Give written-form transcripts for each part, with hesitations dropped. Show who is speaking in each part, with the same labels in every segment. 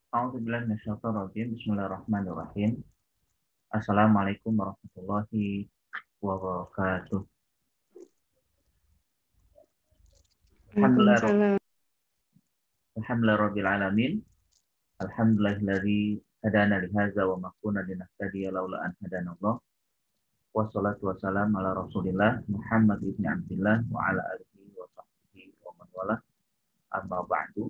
Speaker 1: A'udzubillahi minasyaitonir rajim. Bismillahirrahmanirrahim. Assalamualaikum warahmatullahi wabarakatuh. Alhamdulillah,
Speaker 2: Waalaikumsalam.
Speaker 1: alhamdulillah rabbil alamin. Alhamdulillahilladzi hadana li hadza wa ma kunna linahtadiya laula an hadanallah. Wassalatu wassalamu ala Rasulillah Muhammad ibn Abdillah wa ala alihi wa sahbihi wa man wala. Amma ba'du.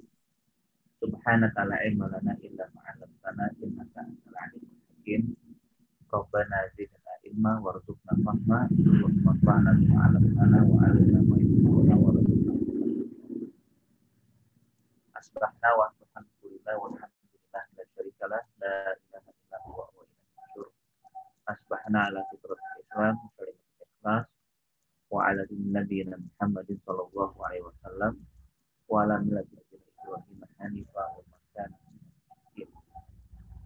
Speaker 1: Subhanaka la ilma lana illa ma 'allamtana innaka antal alimul hakim. Rabbana zidna ilma warzuqna fahma warzuqna bima 'allamtana wa 'allimna ma yanfa'una warzuqna asbahna wa alhamdulillah walhamdulillah la syarikalah la ilaha illa huwa wa ilaihi nusyur. Asbahna ala fitratil Islam kalimatul ikhlas wa ala dinin nabiyina Muhammadin sallallahu alaihi wasallam wa ala millati Ibrahim hanifa wa ma kana minal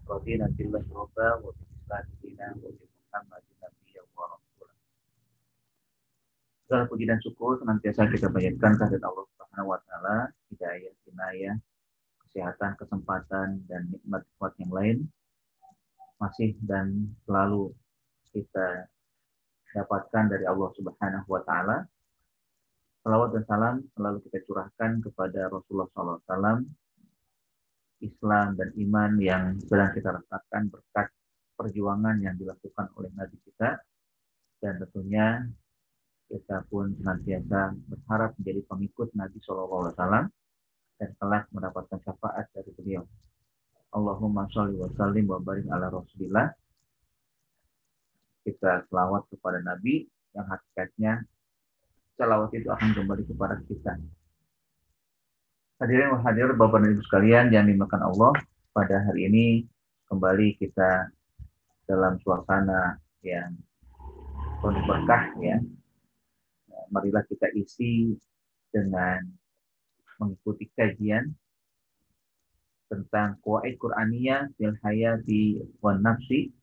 Speaker 1: radina billahi rabba wa bil islam dina wa bi Muhammadin nabiyyan wa rasulah. Segala puji dan syukur senantiasa kita panjatkan kehadirat Allah Subhanahu wa taala, hidayah, inayah, kesehatan, kesempatan dan nikmat-nikmat yang lain masih dan selalu kita dapatkan dari Allah Subhanahu wa taala. Salawat dan salam selalu kita curahkan kepada Rasulullah SAW, Islam dan iman yang sedang kita rasakan berkat perjuangan yang dilakukan oleh Nabi kita, dan tentunya kita pun senantiasa berharap menjadi pengikut Nabi SAW dan kelak mendapatkan syafaat dari beliau. Allahumma sholli wa sallim wa barik ala Rasulillah. Kita selawat kepada Nabi yang hakikatnya selawat itu akan kembali kepada kita. Hadirin wa hadir Bapak dan Ibu sekalian yang dimakan Allah, pada hari ini kembali kita dalam suasana yang penuh berkah ya. Marilah kita isi dengan mengikuti kajian tentang Qawaid Qur'aniyah fil Hayati wan Nafsi,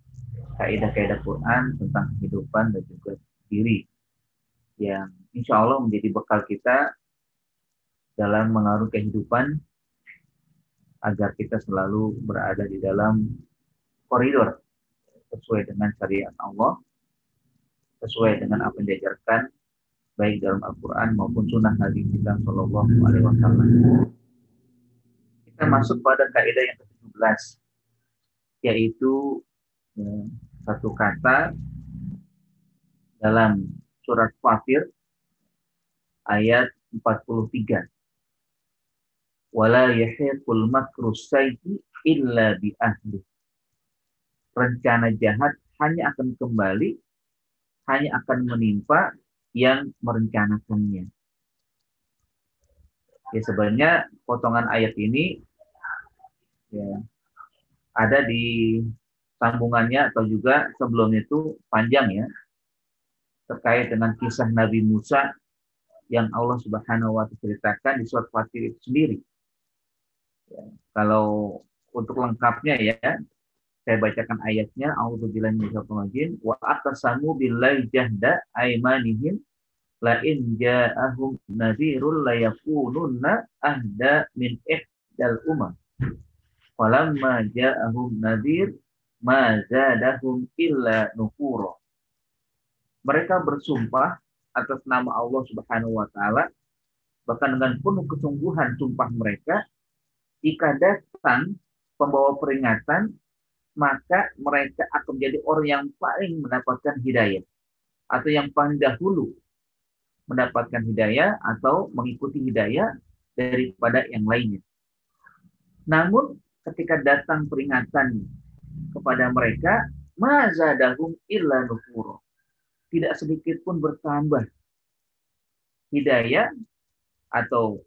Speaker 1: kaidah-kaidah Quran tentang kehidupan dan juga diri, yang insya Allah menjadi bekal kita dalam mengaruh kehidupan agar kita selalu berada di dalam koridor sesuai dengan syariat Allah, sesuai dengan apa yang diajarkan baik dalam Al-Quran maupun sunnah Nabi kita Shallallahu Alaihi Wasallam. Kita masuk pada kaidah yang ke-17, yaitu satu kata dalam surat Fatir ayat 43. Wala yahiqul makru sayyi illa bi ahli. Rencana jahat hanya akan kembali, hanya akan menimpa yang merencanakannya. Ya, sebenarnya potongan ayat ini ya, ada di sambungannya atau juga sebelumnya itu panjang ya, terkait dengan kisah Nabi Musa yang Allah Subhanahu wa taala ceritakan di surat Fatir itu sendiri. Ya, kalau untuk lengkapnya ya, saya bacakan ayatnya. A'udzubillahi minasyaitonir rajim. Wa aqsamu billahi jahda aymanihim la in ja'ahum nadhirul la yakununna ahda min ihdal umam. Falamma ja'ahum nadhir ma zadahum illa nufura. Mereka bersumpah atas nama Allah Subhanahu wa taala, bahkan dengan penuh kesungguhan sumpah mereka, jika datang pembawa peringatan, maka mereka akan menjadi orang yang paling mendapatkan hidayah, atau yang paling dahulu mendapatkan hidayah atau mengikuti hidayah daripada yang lainnya. Namun ketika datang peringatan kepada mereka, mazadahum illa nufura. Tidak sedikit pun bertambah hidayah atau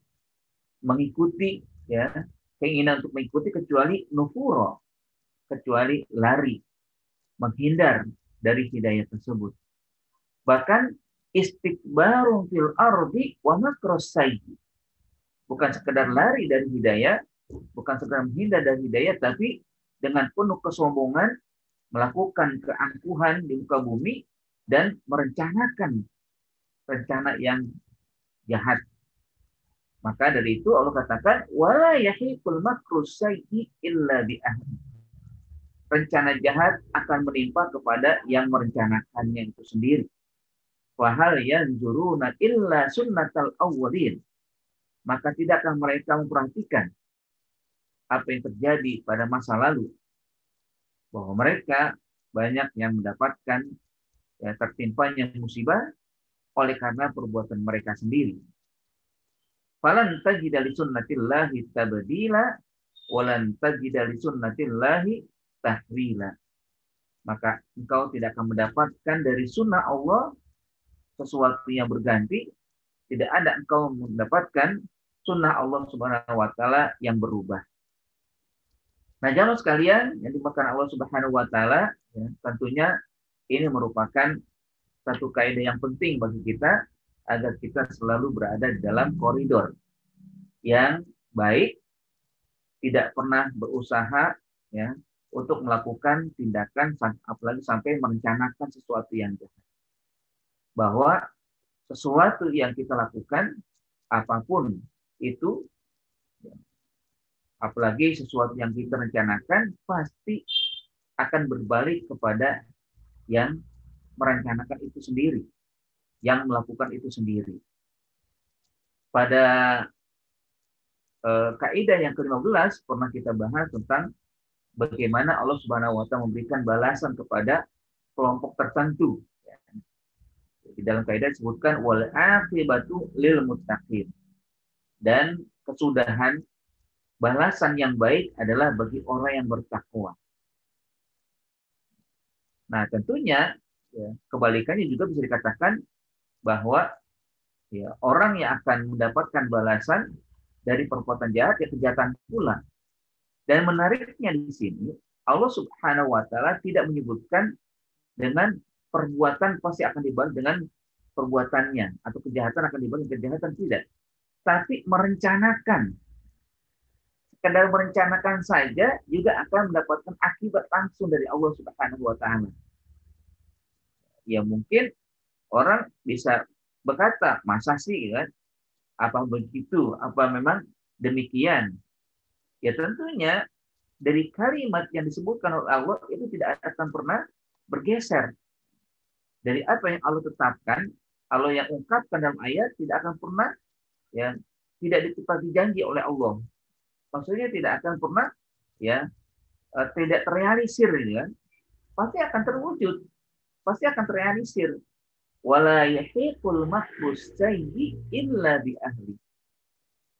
Speaker 1: mengikuti ya, keinginan untuk mengikuti, kecuali nufura, kecuali lari, menghindar dari hidayah tersebut. Bahkan istikbarun fil ardi wa makros sayyi. Bukan sekedar lari dari hidayah, bukan sekedar menghindar dari hidayah, tapi dengan penuh kesombongan melakukan keangkuhan di muka bumi dan merencanakan rencana yang jahat. Maka dari itu Allah katakan wala yahiqul makru sayyi illa bi ahli. Rencana jahat akan menimpa kepada yang merencanakannya itu sendiri. Wa hal yanzuruna illa sunnatal awwalin. Maka tidakkah mereka memperhatikan apa yang terjadi pada masa lalu, bahwa mereka banyak yang mendapatkan ya, tertimpanya musibah oleh karena perbuatan mereka sendiri. Falan tajida li sunnatillahi tabdila walan tajida li sunnatillahi tahwila. Maka engkau tidak akan mendapatkan dari sunnah Allah sesuatu yang berganti, tidak ada engkau mendapatkan sunnah Allah Subhanahu wa taala yang berubah. Nah, jamaah sekalian yang dimakan Allah Subhanahu wa taala, ya, tentunya ini merupakan satu kaidah yang penting bagi kita agar kita selalu berada di dalam koridor yang baik, tidak pernah berusaha ya untuk melakukan tindakan apalagi sampai merencanakan sesuatu yang jahat. Bahwa sesuatu yang kita lakukan apapun itu, apalagi sesuatu yang kita rencanakan, pasti akan berbalik kepada yang merencanakan itu sendiri, yang melakukan itu sendiri. Pada kaidah yang ke-15 pernah kita bahas tentang bagaimana Allah Subhanahu wa taala memberikan balasan kepada kelompok tertentu. Di dalam kaidah disebutkan wal aqibatu lil muttaqin. Dan kesudahan balasan yang baik adalah bagi orang yang bertakwa. Nah, tentunya ya, kebalikannya juga bisa dikatakan bahwa ya, orang yang akan mendapatkan balasan dari perbuatan jahat ya kejahatan pula. Dan menariknya di sini Allah Subhanahu wa taala tidak menyebutkan dengan perbuatan pasti akan dibalas dengan perbuatannya atau kejahatan akan dibalas dengan kejahatan, tidak. Tapi merencanakan. Sekedar merencanakan saja juga akan mendapatkan akibat langsung dari Allah Subhanahu wa taala. Ya mungkin orang bisa berkata, masa sih kan? Apa begitu? Apa memang demikian? Ya tentunya dari kalimat yang disebutkan oleh Allah itu tidak akan pernah bergeser. Dari apa yang Allah tetapkan, Allah yang ungkapkan dalam ayat tidak akan pernah ya tidak ditepati janji oleh Allah. Maksudnya tidak akan pernah ya tidak terrealisir ya. Pasti akan terwujud, pasti akan terrealisir. Wala yahiqul mahbus sayyi illa bi ahli.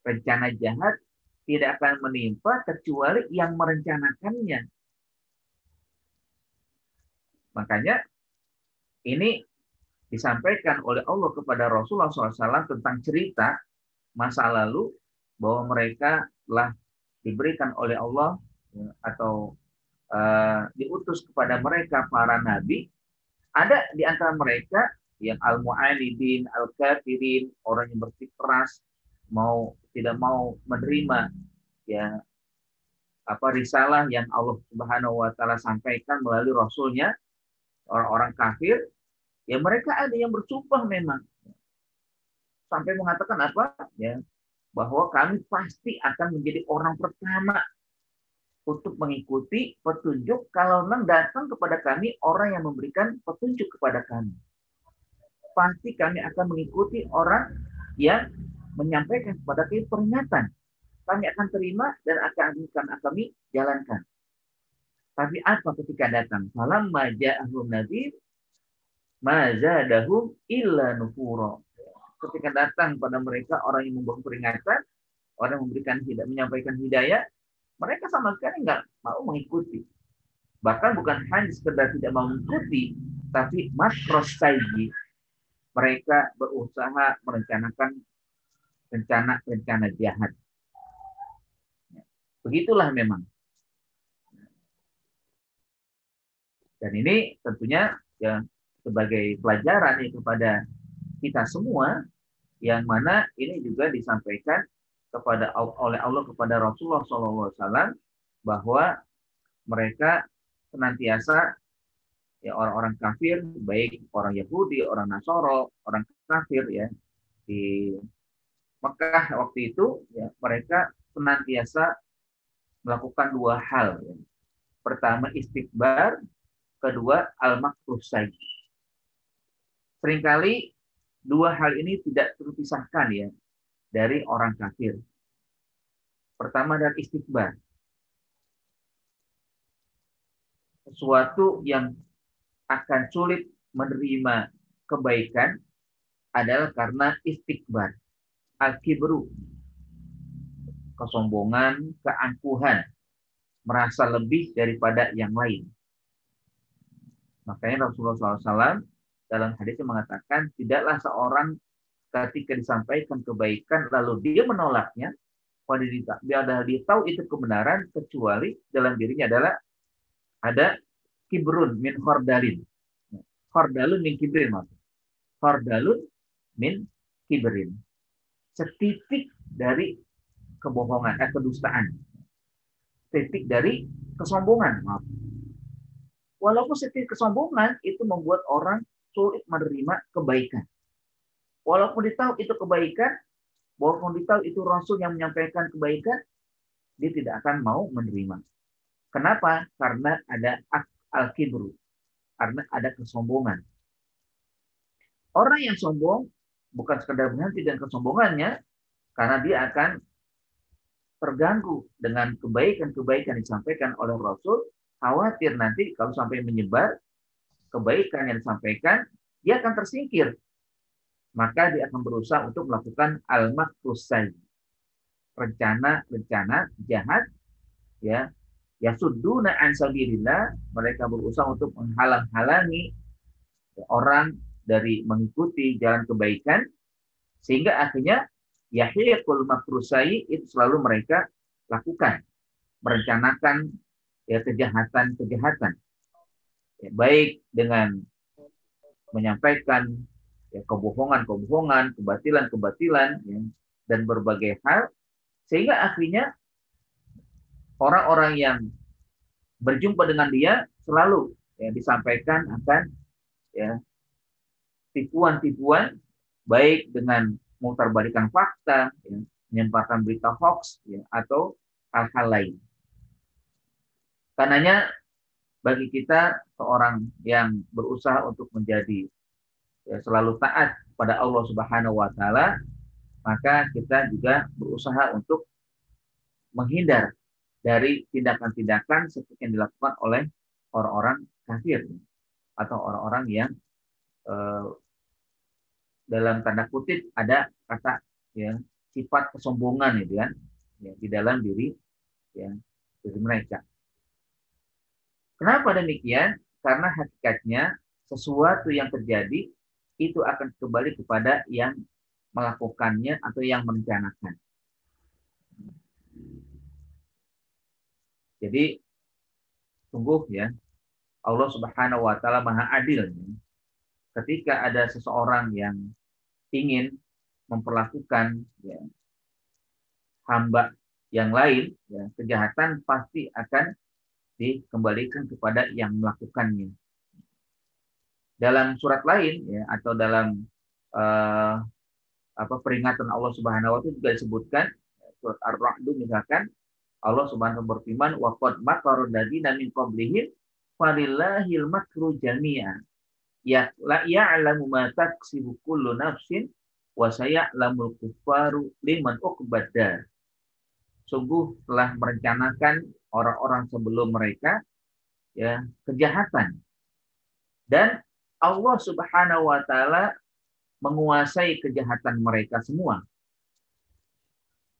Speaker 1: Rencana jahat tidak akan menimpa kecuali yang merencanakannya. Makanya ini disampaikan oleh Allah kepada Rasulullah SAW tentang cerita masa lalu bahwa mereka telah diberikan oleh Allah ya, atau diutus kepada mereka para nabi. Ada di antara mereka yang al-mu'anidin, al-kafirin, orang yang bersikeras, tidak mau menerima ya apa risalah yang Allah Subhanahu wa taala sampaikan melalui rasulnya, orang-orang kafir, ya mereka ada yang bersumpah memang sampai mengatakan apa? Ya, bahwa kami pasti akan menjadi orang pertama untuk mengikuti petunjuk kalau memang datang kepada kami orang yang memberikan petunjuk kepada kami. Pasti kami akan mengikuti orang yang menyampaikan kepada kami peringatan. Kami akan terima dan akan kami jalankan. Tapi apa ketika datang? Falamma ja'ahum nadhir ma zadahum illa nufura. Ketika datang pada mereka orang yang membawa peringatan, orang yang menyampaikan hidayah, mereka sama sekali nggak mau mengikuti. Bahkan bukan hanya sekedar tidak mau mengikuti, tapi makros sayyi. Mereka berusaha merencanakan rencana-rencana jahat. Begitulah memang. Dan ini tentunya ya, sebagai pelajaran kepada kita semua, yang mana ini juga disampaikan oleh Allah kepada Rasulullah SAW bahwa mereka senantiasa ya orang-orang kafir, baik orang Yahudi, orang Nasoro, orang kafir ya di Mekah waktu itu ya, mereka senantiasa melakukan dua hal. Ya. Pertama istikbar, kedua al-makruh sayyid. Seringkali dua hal ini tidak terpisahkan ya dari orang kafir. Pertama dari istikbar. Sesuatu yang akan sulit menerima kebaikan adalah karena istikbar. Al-kibru, kesombongan, keangkuhan, merasa lebih daripada yang lain. Makanya Rasulullah SAW dalam hadisnya mengatakan, tidaklah seorang ketika disampaikan kebaikan lalu dia menolaknya, padahal dia tahu itu kebenaran, kecuali dalam dirinya adalah ada kibrun min khordalin. Khordalun min kibrin. Khordalun min kibrin. Setitik dari kebohongan, kedustaan. Setitik dari kesombongan. Maaf. Walaupun setitik kesombongan itu membuat orang sulit menerima kebaikan. Walaupun ditahu itu kebaikan, walaupun ditahu itu Rasul yang menyampaikan kebaikan, dia tidak akan mau menerima. Kenapa? Karena ada al-kibru. Karena ada kesombongan. Orang yang sombong bukan sekedar berhenti dengan kesombongannya, karena dia akan terganggu dengan kebaikan-kebaikan yang disampaikan oleh Rasul, khawatir nanti kalau sampai menyebar kebaikan yang disampaikan, dia akan tersingkir. Maka dia akan berusaha untuk melakukan al-makruh sayyid. Rencana-rencana jahat, ya, yasudduna an sabilillah, mereka berusaha untuk menghalang-halangi orang dari mengikuti jalan kebaikan, sehingga akhirnya yahiqul makruh sayyid itu selalu mereka lakukan, merencanakan ya kejahatan-kejahatan, ya, baik dengan menyampaikan ya, kebohongan-kebohongan, kebatilan-kebatilan, ya, dan berbagai hal, sehingga akhirnya orang-orang yang berjumpa dengan dia selalu ya, disampaikan akan ya, tipuan-tipuan, baik dengan mengutarbalikan fakta, ya, menyebarkan berita hoax, ya, atau hal-hal lain. Karenanya bagi kita seorang yang berusaha untuk menjadi ya, selalu taat pada Allah Subhanahu wa taala, maka kita juga berusaha untuk menghindar dari tindakan-tindakan seperti yang dilakukan oleh orang-orang kafir atau orang-orang yang dalam tanda kutip ada kata ya sifat kesombongan itu kan ya, di dalam diri ya diri mereka. Kenapa demikian? Karena hakikatnya sesuatu yang terjadi itu akan kembali kepada yang melakukannya atau yang merencanakan. Jadi sungguh ya Allah Subhanahu wa taala Maha Adil. Ketika ada seseorang yang ingin memperlakukan ya, hamba yang lain, ya, kejahatan pasti akan dikembalikan kepada yang melakukannya. Dalam surat lain ya, atau dalam peringatan Allah Subhanahu wa taala juga disebutkan surat Ar-Ra'd misalkan Allah Subhanahu wa berfirman wa qad makaru alladziina min qablihim falillahil makru jami'an ya la ya'lamu ma taksibu kullu nafsin wa saya'lamul kuffaru liman uqbadar. Sungguh telah merencanakan orang-orang sebelum mereka ya kejahatan, dan Allah Subhanahu wa taala menguasai kejahatan mereka semua.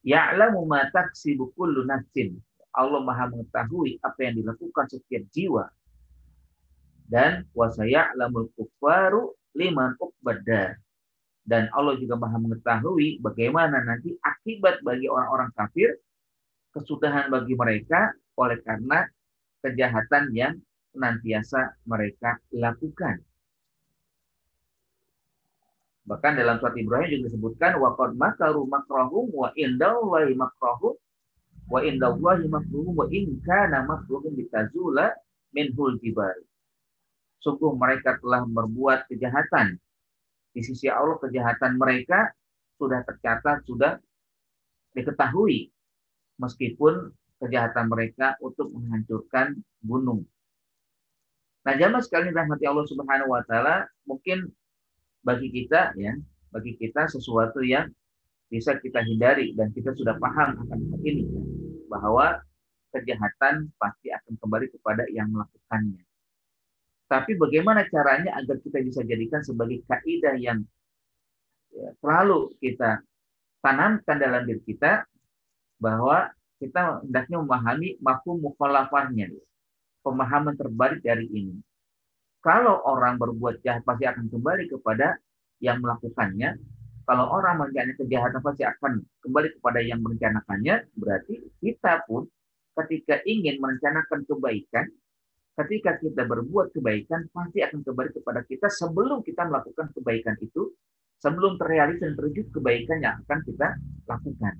Speaker 1: Ya'lamu ma taksibu kullu nafsin. Allah Maha mengetahui apa yang dilakukan setiap jiwa. Dan wa saya'lamul kuffaru liman uqbadar. Dan Allah juga Maha mengetahui bagaimana nanti akibat bagi orang-orang kafir, kesudahan bagi mereka oleh karena kejahatan yang senantiasa mereka lakukan. Bahkan dalam surat Ibrahim juga disebutkan wa qad makaru makrahum wa indallahi makrahum wa indallahi makruhum wa in kana makruhum bitazula minhul jibal. Sungguh mereka telah berbuat kejahatan. Di sisi Allah kejahatan mereka sudah tercatat, sudah diketahui, meskipun kejahatan mereka untuk menghancurkan gunung. Nah, jamaah sekalian rahmati Allah Subhanahu wa taala, mungkin bagi kita ya, bagi kita sesuatu yang bisa kita hindari dan kita sudah paham akan hal ini ya, bahwa kejahatan pasti akan kembali kepada yang melakukannya. Tapi bagaimana caranya agar kita bisa jadikan sebagai kaidah yang ya, selalu kita tanamkan dalam diri kita, bahwa kita hendaknya memahami mafhum mukhalafahnya, pemahaman terbalik dari ini. Kalau orang berbuat jahat pasti akan kembali kepada yang melakukannya. Kalau orang merencanakan kejahatan pasti akan kembali kepada yang merencanakannya. Berarti kita pun ketika ingin merencanakan kebaikan, ketika kita berbuat kebaikan, pasti akan kembali kepada kita sebelum kita melakukan kebaikan itu, sebelum terrealisasi dan terwujud kebaikan yang akan kita lakukan.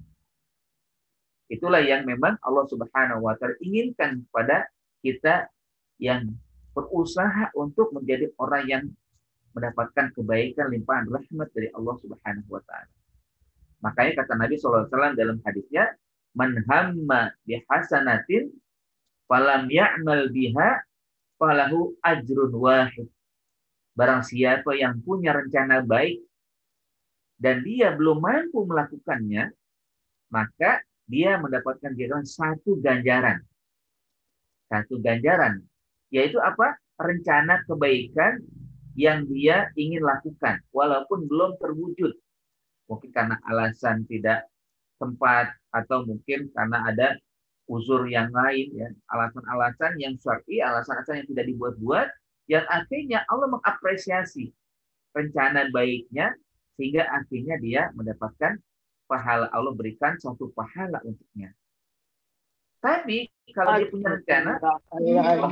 Speaker 1: Itulah yang memang Allah Subhanahu wa taala inginkan kepada kita yang berusaha untuk menjadi orang yang mendapatkan kebaikan limpahan rahmat dari Allah Subhanahu wa taala. Makanya kata Nabi SAW dalam hadisnya, "Man hamma bihasanatin falam ya'mal biha falahu ajrun wahid." Barang siapa yang punya rencana baik dan dia belum mampu melakukannya, maka dia mendapatkan satu ganjaran. Satu ganjaran. Yaitu apa? Rencana kebaikan yang dia ingin lakukan, walaupun belum terwujud. Mungkin karena alasan tidak tempat, atau mungkin karena ada uzur yang lain, ya, alasan-alasan yang syar'i, alasan-alasan yang tidak dibuat-buat, yang akhirnya Allah mengapresiasi rencana baiknya, sehingga akhirnya dia mendapatkan pahala. Allah berikan suatu pahala untuknya. Tapi kalau dia punya rencana,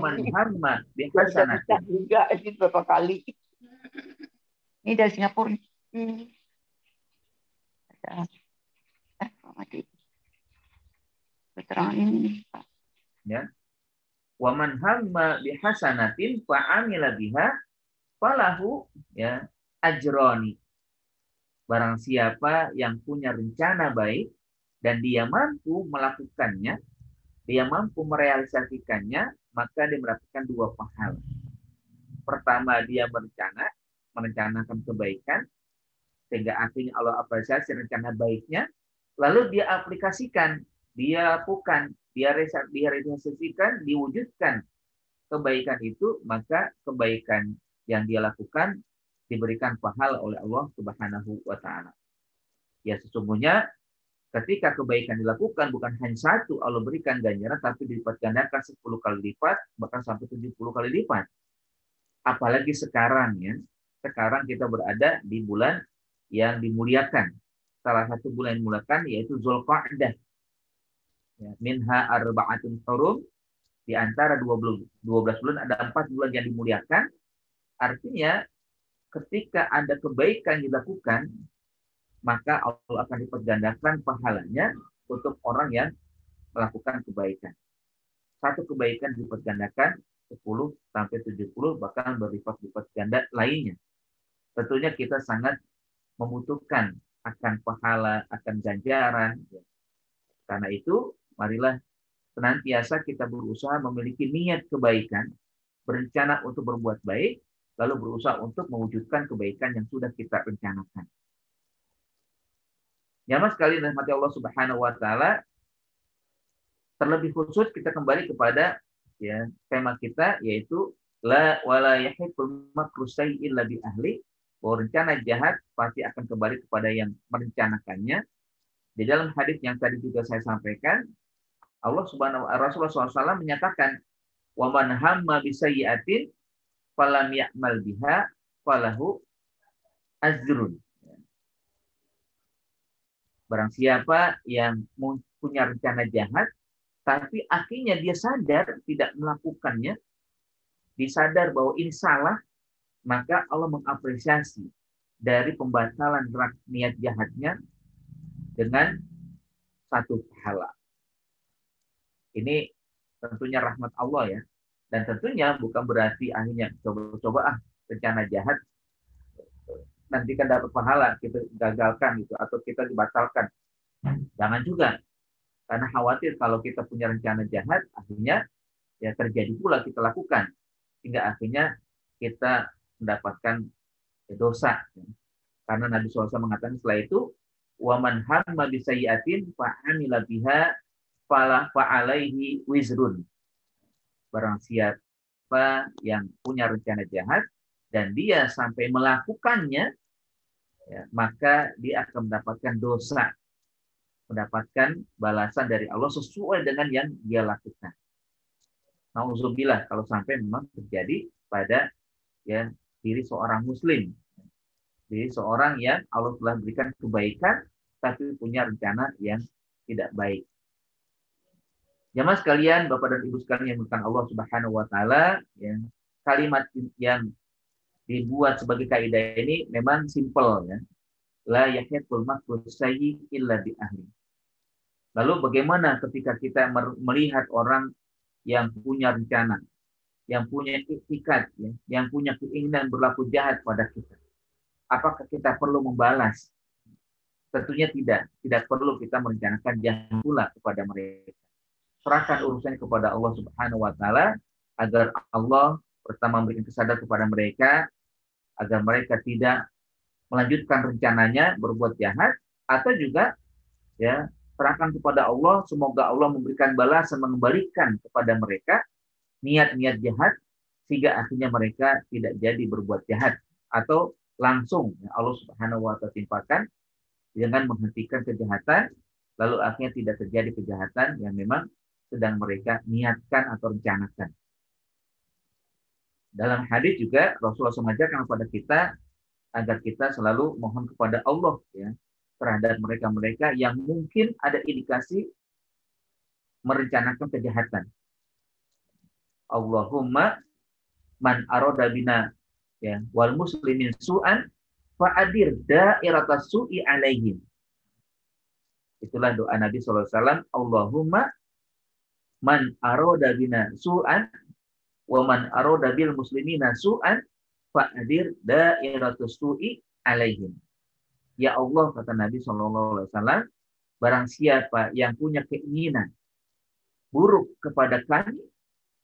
Speaker 1: man hamma bihasanatin,
Speaker 2: juga ini berapa kali. Ini dari Singapura. Keterangan ini, Pak.
Speaker 1: Ya. Wa man hamma bihasanatin fa'amila biha falahu ya ajroni. Barang siapa yang punya rencana baik dan dia mampu melakukannya, dia mampu merealisasikannya, maka dia mendapatkan dua pahala. Pertama, dia merencanakan kebaikan, sehingga akhirnya Allah apresiasi rencana baiknya, lalu dia aplikasikan, dia lakukan, dia realisasikan, diwujudkan kebaikan itu, maka kebaikan yang dia lakukan diberikan pahala oleh Allah Subhanahu wa taala. Ya, sesungguhnya ketika kebaikan dilakukan bukan hanya satu Allah berikan ganjaran, tapi dilipat gandakan 10 kali lipat, bahkan sampai 70 kali lipat. Apalagi sekarang ya. Sekarang kita berada di bulan yang dimuliakan. Salah satu bulan yang dimuliakan yaitu Zulqa'dah. Ya, minha arba'atun hurum, di antara 12 bulan ada 4 bulan yang dimuliakan. Artinya ketika ada kebaikan dilakukan, maka Allah akan dipergandakan pahalanya untuk orang yang melakukan kebaikan. Satu kebaikan dipergandakan 10 sampai 70, bahkan berlipat-lipat ganda lainnya. Tentunya kita sangat membutuhkan akan pahala, akan ganjaran. Karena itu, marilah senantiasa kita berusaha memiliki niat kebaikan, berencana untuk berbuat baik, lalu berusaha untuk mewujudkan kebaikan yang sudah kita rencanakan. Jamaah sekalian rahmati Allah Subhanahu wa taala, terlebih khusus kita kembali kepada ya tema kita, yaitu la wala yahiqul makru sayyi'in illa bi ahli, bahwa rencana jahat pasti akan kembali kepada yang merencanakannya. Di dalam hadis yang tadi juga saya sampaikan, Rasulullah SAW menyatakan, wa man hamma bisayyi'atin falam ya'mal biha falahu azrun. Barang siapa yang punya rencana jahat, tapi akhirnya dia sadar tidak melakukannya, disadar bahwa ini salah, maka Allah mengapresiasi dari pembatalan niat jahatnya dengan satu pahala. Ini tentunya rahmat Allah ya. Dan tentunya bukan berarti akhirnya coba-coba rencana jahat nanti kan dapat pahala, kita gagalkan gitu atau kita dibatalkan. Jangan juga, karena khawatir kalau kita punya rencana jahat, akhirnya ya terjadi pula kita lakukan, sehingga akhirnya kita mendapatkan dosa. Karena Nabi SAW mengatakan setelah itu, waman hamma bisayyatin fa'amila biha fa'alaihi wizrun. Barang siapa yang punya rencana jahat dan dia sampai melakukannya, ya, maka dia akan mendapatkan dosa, mendapatkan balasan dari Allah sesuai dengan yang dia lakukan. Nauzubillah kalau sampai memang terjadi pada ya diri seorang muslim, diri seorang yang Allah telah berikan kebaikan tapi punya rencana yang tidak baik. Jamaah sekalian, Bapak dan Ibu sekalian yang dimuliakan Allah Subhanahu wa taala, ya, kalimat yang dibuat sebagai kaidah ini memang simpel, ya. La yahiqul makru sayyi illa bi ahli. Lalu bagaimana ketika kita melihat orang yang punya rencana, yang punya itikad, ya, yang punya keinginan berlaku jahat pada kita? Apakah kita perlu membalas? Tentunya tidak. Tidak perlu kita merencanakan jahat pula kepada mereka. Serahkan urusannya kepada Allah Subhanahu wa taala agar Allah pertama memberikan kesadaran kepada mereka agar mereka tidak melanjutkan rencananya berbuat jahat, atau juga ya serahkan kepada Allah, semoga Allah memberikan balasan, mengembalikan kepada mereka niat-niat jahat sehingga akhirnya mereka tidak jadi berbuat jahat, atau langsung ya, Allah Subhanahu wa taala timpakan dengan menghentikan kejahatan, lalu akhirnya tidak terjadi kejahatan yang memang sedang mereka niatkan atau rencanakan. Dalam hadis juga Rasulullah mengajarkan kepada kita agar kita selalu mohon kepada Allah ya terhadap mereka-mereka yang mungkin ada indikasi merencanakan kejahatan. Allahumma man arada bina ya wal muslimin su'an fa'adir dairatas su'i alaihim. Itulah doa Nabi SAW. Allahumma man aroda bina su'an wa man aroda bil muslimina su'an fa'adir dairatus su'i alaihim. Ya Allah, kata Nabi SAW, barang siapa yang punya keinginan buruk kepada kami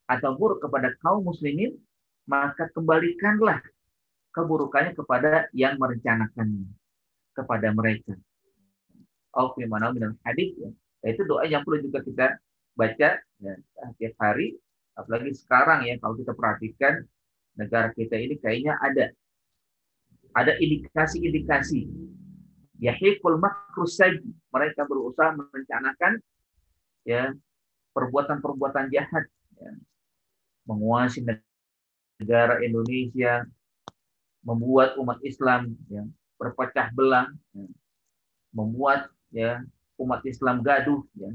Speaker 1: atau buruk kepada kaum muslimin, maka kembalikanlah keburukannya kepada yang merencanakannya, kepada mereka. Al-Qimana minal hadith, ya. Itu doa yang perlu juga kita baca ya, setiap hari, apalagi sekarang ya kalau kita perhatikan negara kita ini kayaknya ada indikasi-indikasi yahiqul makru sayyi, mereka berusaha merencanakan ya perbuatan-perbuatan jahat ya, menguasai negara Indonesia, membuat umat Islam ya berpecah belah, ya, membuat ya umat Islam gaduh ya,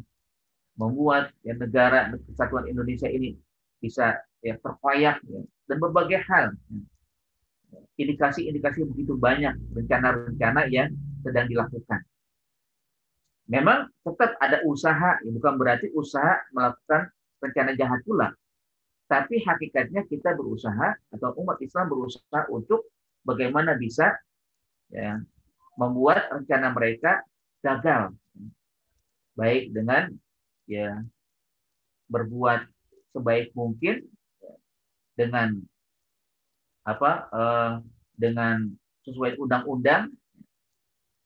Speaker 1: membuat ya, negara kesatuan Indonesia ini bisa ya terkoyak ya, dan berbagai hal. Ya. Indikasi-indikasi begitu banyak rencana-rencana yang sedang dilakukan. Memang tetap ada usaha, ya, bukan berarti usaha melakukan rencana jahat pula. Tapi hakikatnya kita berusaha atau umat Islam berusaha untuk bagaimana bisa ya, membuat rencana mereka gagal, baik dengan ya berbuat sebaik mungkin dengan dengan sesuai undang-undang,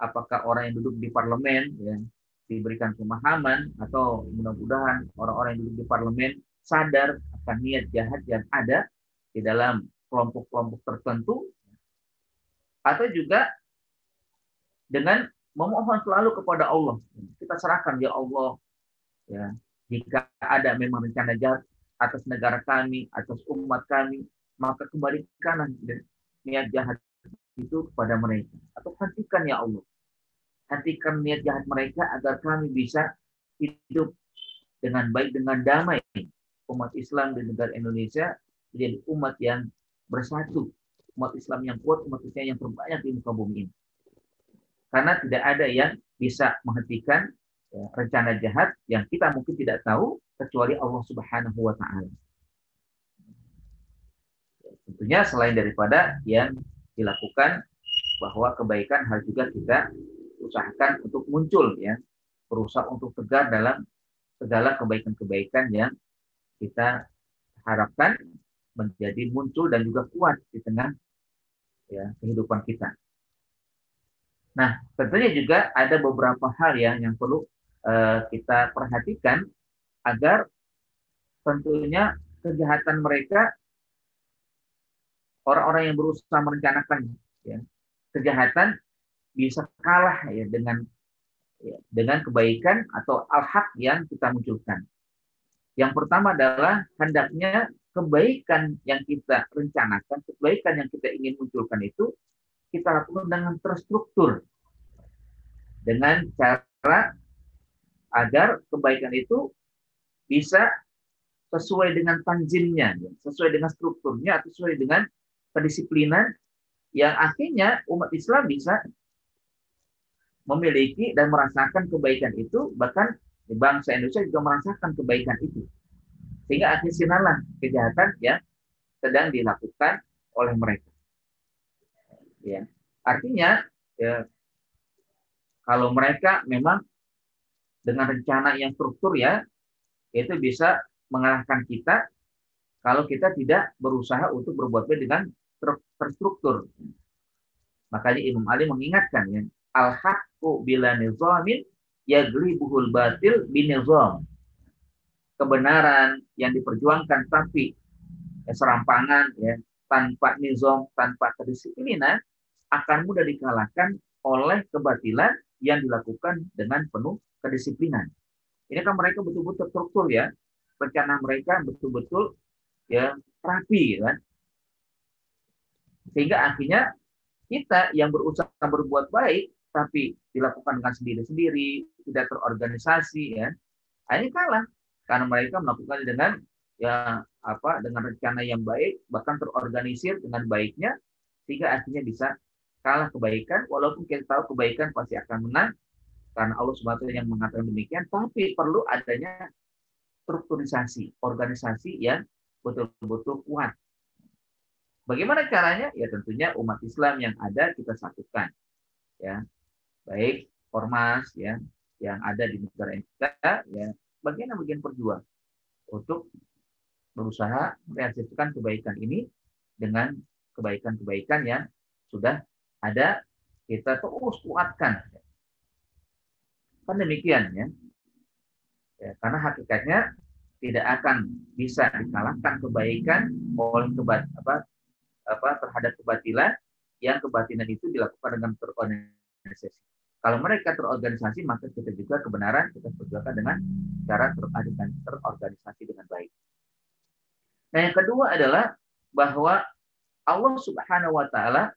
Speaker 1: apakah orang yang duduk di parlemen ya diberikan pemahaman, atau mudah-mudahan orang-orang yang duduk di parlemen sadar akan niat jahat yang ada di dalam kelompok-kelompok tertentu, atau juga dengan memohon selalu kepada Allah. Kita serahkan, ya Allah, ya, jika ada memang rencana jahat atas negara kami, atas umat kami, maka kembalikanlah niat jahat itu kepada mereka. Atau hentikan, ya Allah. Hentikan niat jahat mereka agar kami bisa hidup dengan baik, dengan damai. Umat Islam di negara Indonesia menjadi umat yang bersatu. Umat Islam yang kuat, umat Islam yang terbanyak di muka bumi ini. Karena tidak ada yang bisa menghentikan ya, rencana jahat yang kita mungkin tidak tahu kecuali Allah Subhanahu wa taala. Tentunya selain daripada yang dilakukan bahwa kebaikan harus juga kita usahakan untuk muncul ya, berusaha untuk tegar dalam segala kebaikan-kebaikan yang kita harapkan menjadi muncul dan juga kuat di tengah ya, kehidupan kita. Nah, tentunya juga ada beberapa hal ya yang perlu kita perhatikan agar tentunya kejahatan mereka, orang-orang yang berusaha merencanakan ya, kejahatan bisa kalah ya dengan kebaikan atau al-haq yang kita munculkan. Yang pertama adalah hendaknya kebaikan yang kita rencanakan, kebaikan yang kita ingin munculkan itu kita lakukan dengan terstruktur, dengan cara agar kebaikan itu bisa sesuai dengan tanzimnya, sesuai dengan strukturnya, atau sesuai dengan kedisiplinan yang akhirnya umat Islam bisa memiliki dan merasakan kebaikan itu, bahkan bangsa Indonesia juga merasakan kebaikan itu. Sehingga akhirnya sinarlah kejahatan yang sedang dilakukan oleh mereka. Ya. Artinya, ya, kalau mereka memang dengan rencana yang struktur ya, itu bisa mengalahkan kita kalau kita tidak berusaha untuk berbuat baik dengan terstruktur. Makanya Imam Ali mengingatkan ya, al-haqqu bila nizamin yaglibuhul batil binizam. Kebenaran yang diperjuangkan tapi serampangan ya, tanpa nizam, tanpa kedisiplinan akan mudah dikalahkan oleh kebatilan yang dilakukan dengan penuh kedisiplinan. Ini kan mereka betul-betul struktur ya, rencana mereka betul-betul ya rapi kan, sehingga akhirnya kita yang berusaha berbuat baik tapi dilakukan dengan sendiri-sendiri, tidak terorganisasi ya, ini kalah karena mereka melakukan dengan ya dengan rencana yang baik, bahkan terorganisir dengan baiknya, sehingga akhirnya bisa kalah kebaikan. Walaupun kita tahu kebaikan pasti akan menang karena Allah SWT yang mengatakan demikian, tapi perlu adanya strukturisasi organisasi yang betul-betul kuat. Bagaimana caranya? Ya tentunya umat Islam yang ada kita satukan, ya, baik ormas ya yang ada di negara kita, ya, bagian perjuang untuk berusaha merealisasikan kebaikan ini dengan kebaikan-kebaikan yang sudah ada, kita terus kuatkan. Kan demikian ya. Ya, karena hakikatnya tidak akan bisa dikalahkan kebaikan oleh terhadap kebatilan yang kebatilan itu dilakukan dengan terorganisasi. Kalau mereka terorganisasi, maka kita juga kebenaran kita perjuangkan dengan cara terorganisasi dengan baik. Nah, yang kedua adalah bahwa Allah Subhanahu wa taala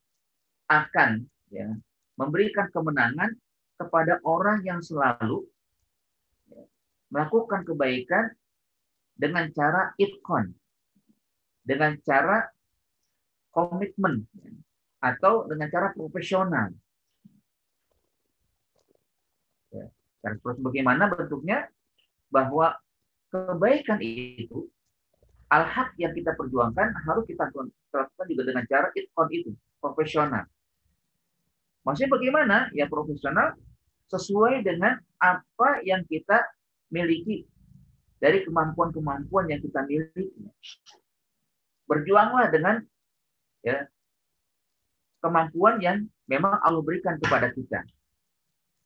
Speaker 1: akan ya, memberikan kemenangan kepada orang yang selalu ya, melakukan kebaikan dengan cara itqan, dengan cara komitmen atau dengan cara profesional. Ya, bagaimana bentuknya? Bahwa kebaikan itu al-haq yang kita perjuangkan harus kita lakukan juga dengan cara itqan itu, profesional. Maksudnya bagaimana? Ya profesional sesuai dengan apa yang kita miliki, dari kemampuan-kemampuan yang kita miliki. Berjuanglah dengan ya kemampuan yang memang Allah berikan kepada kita.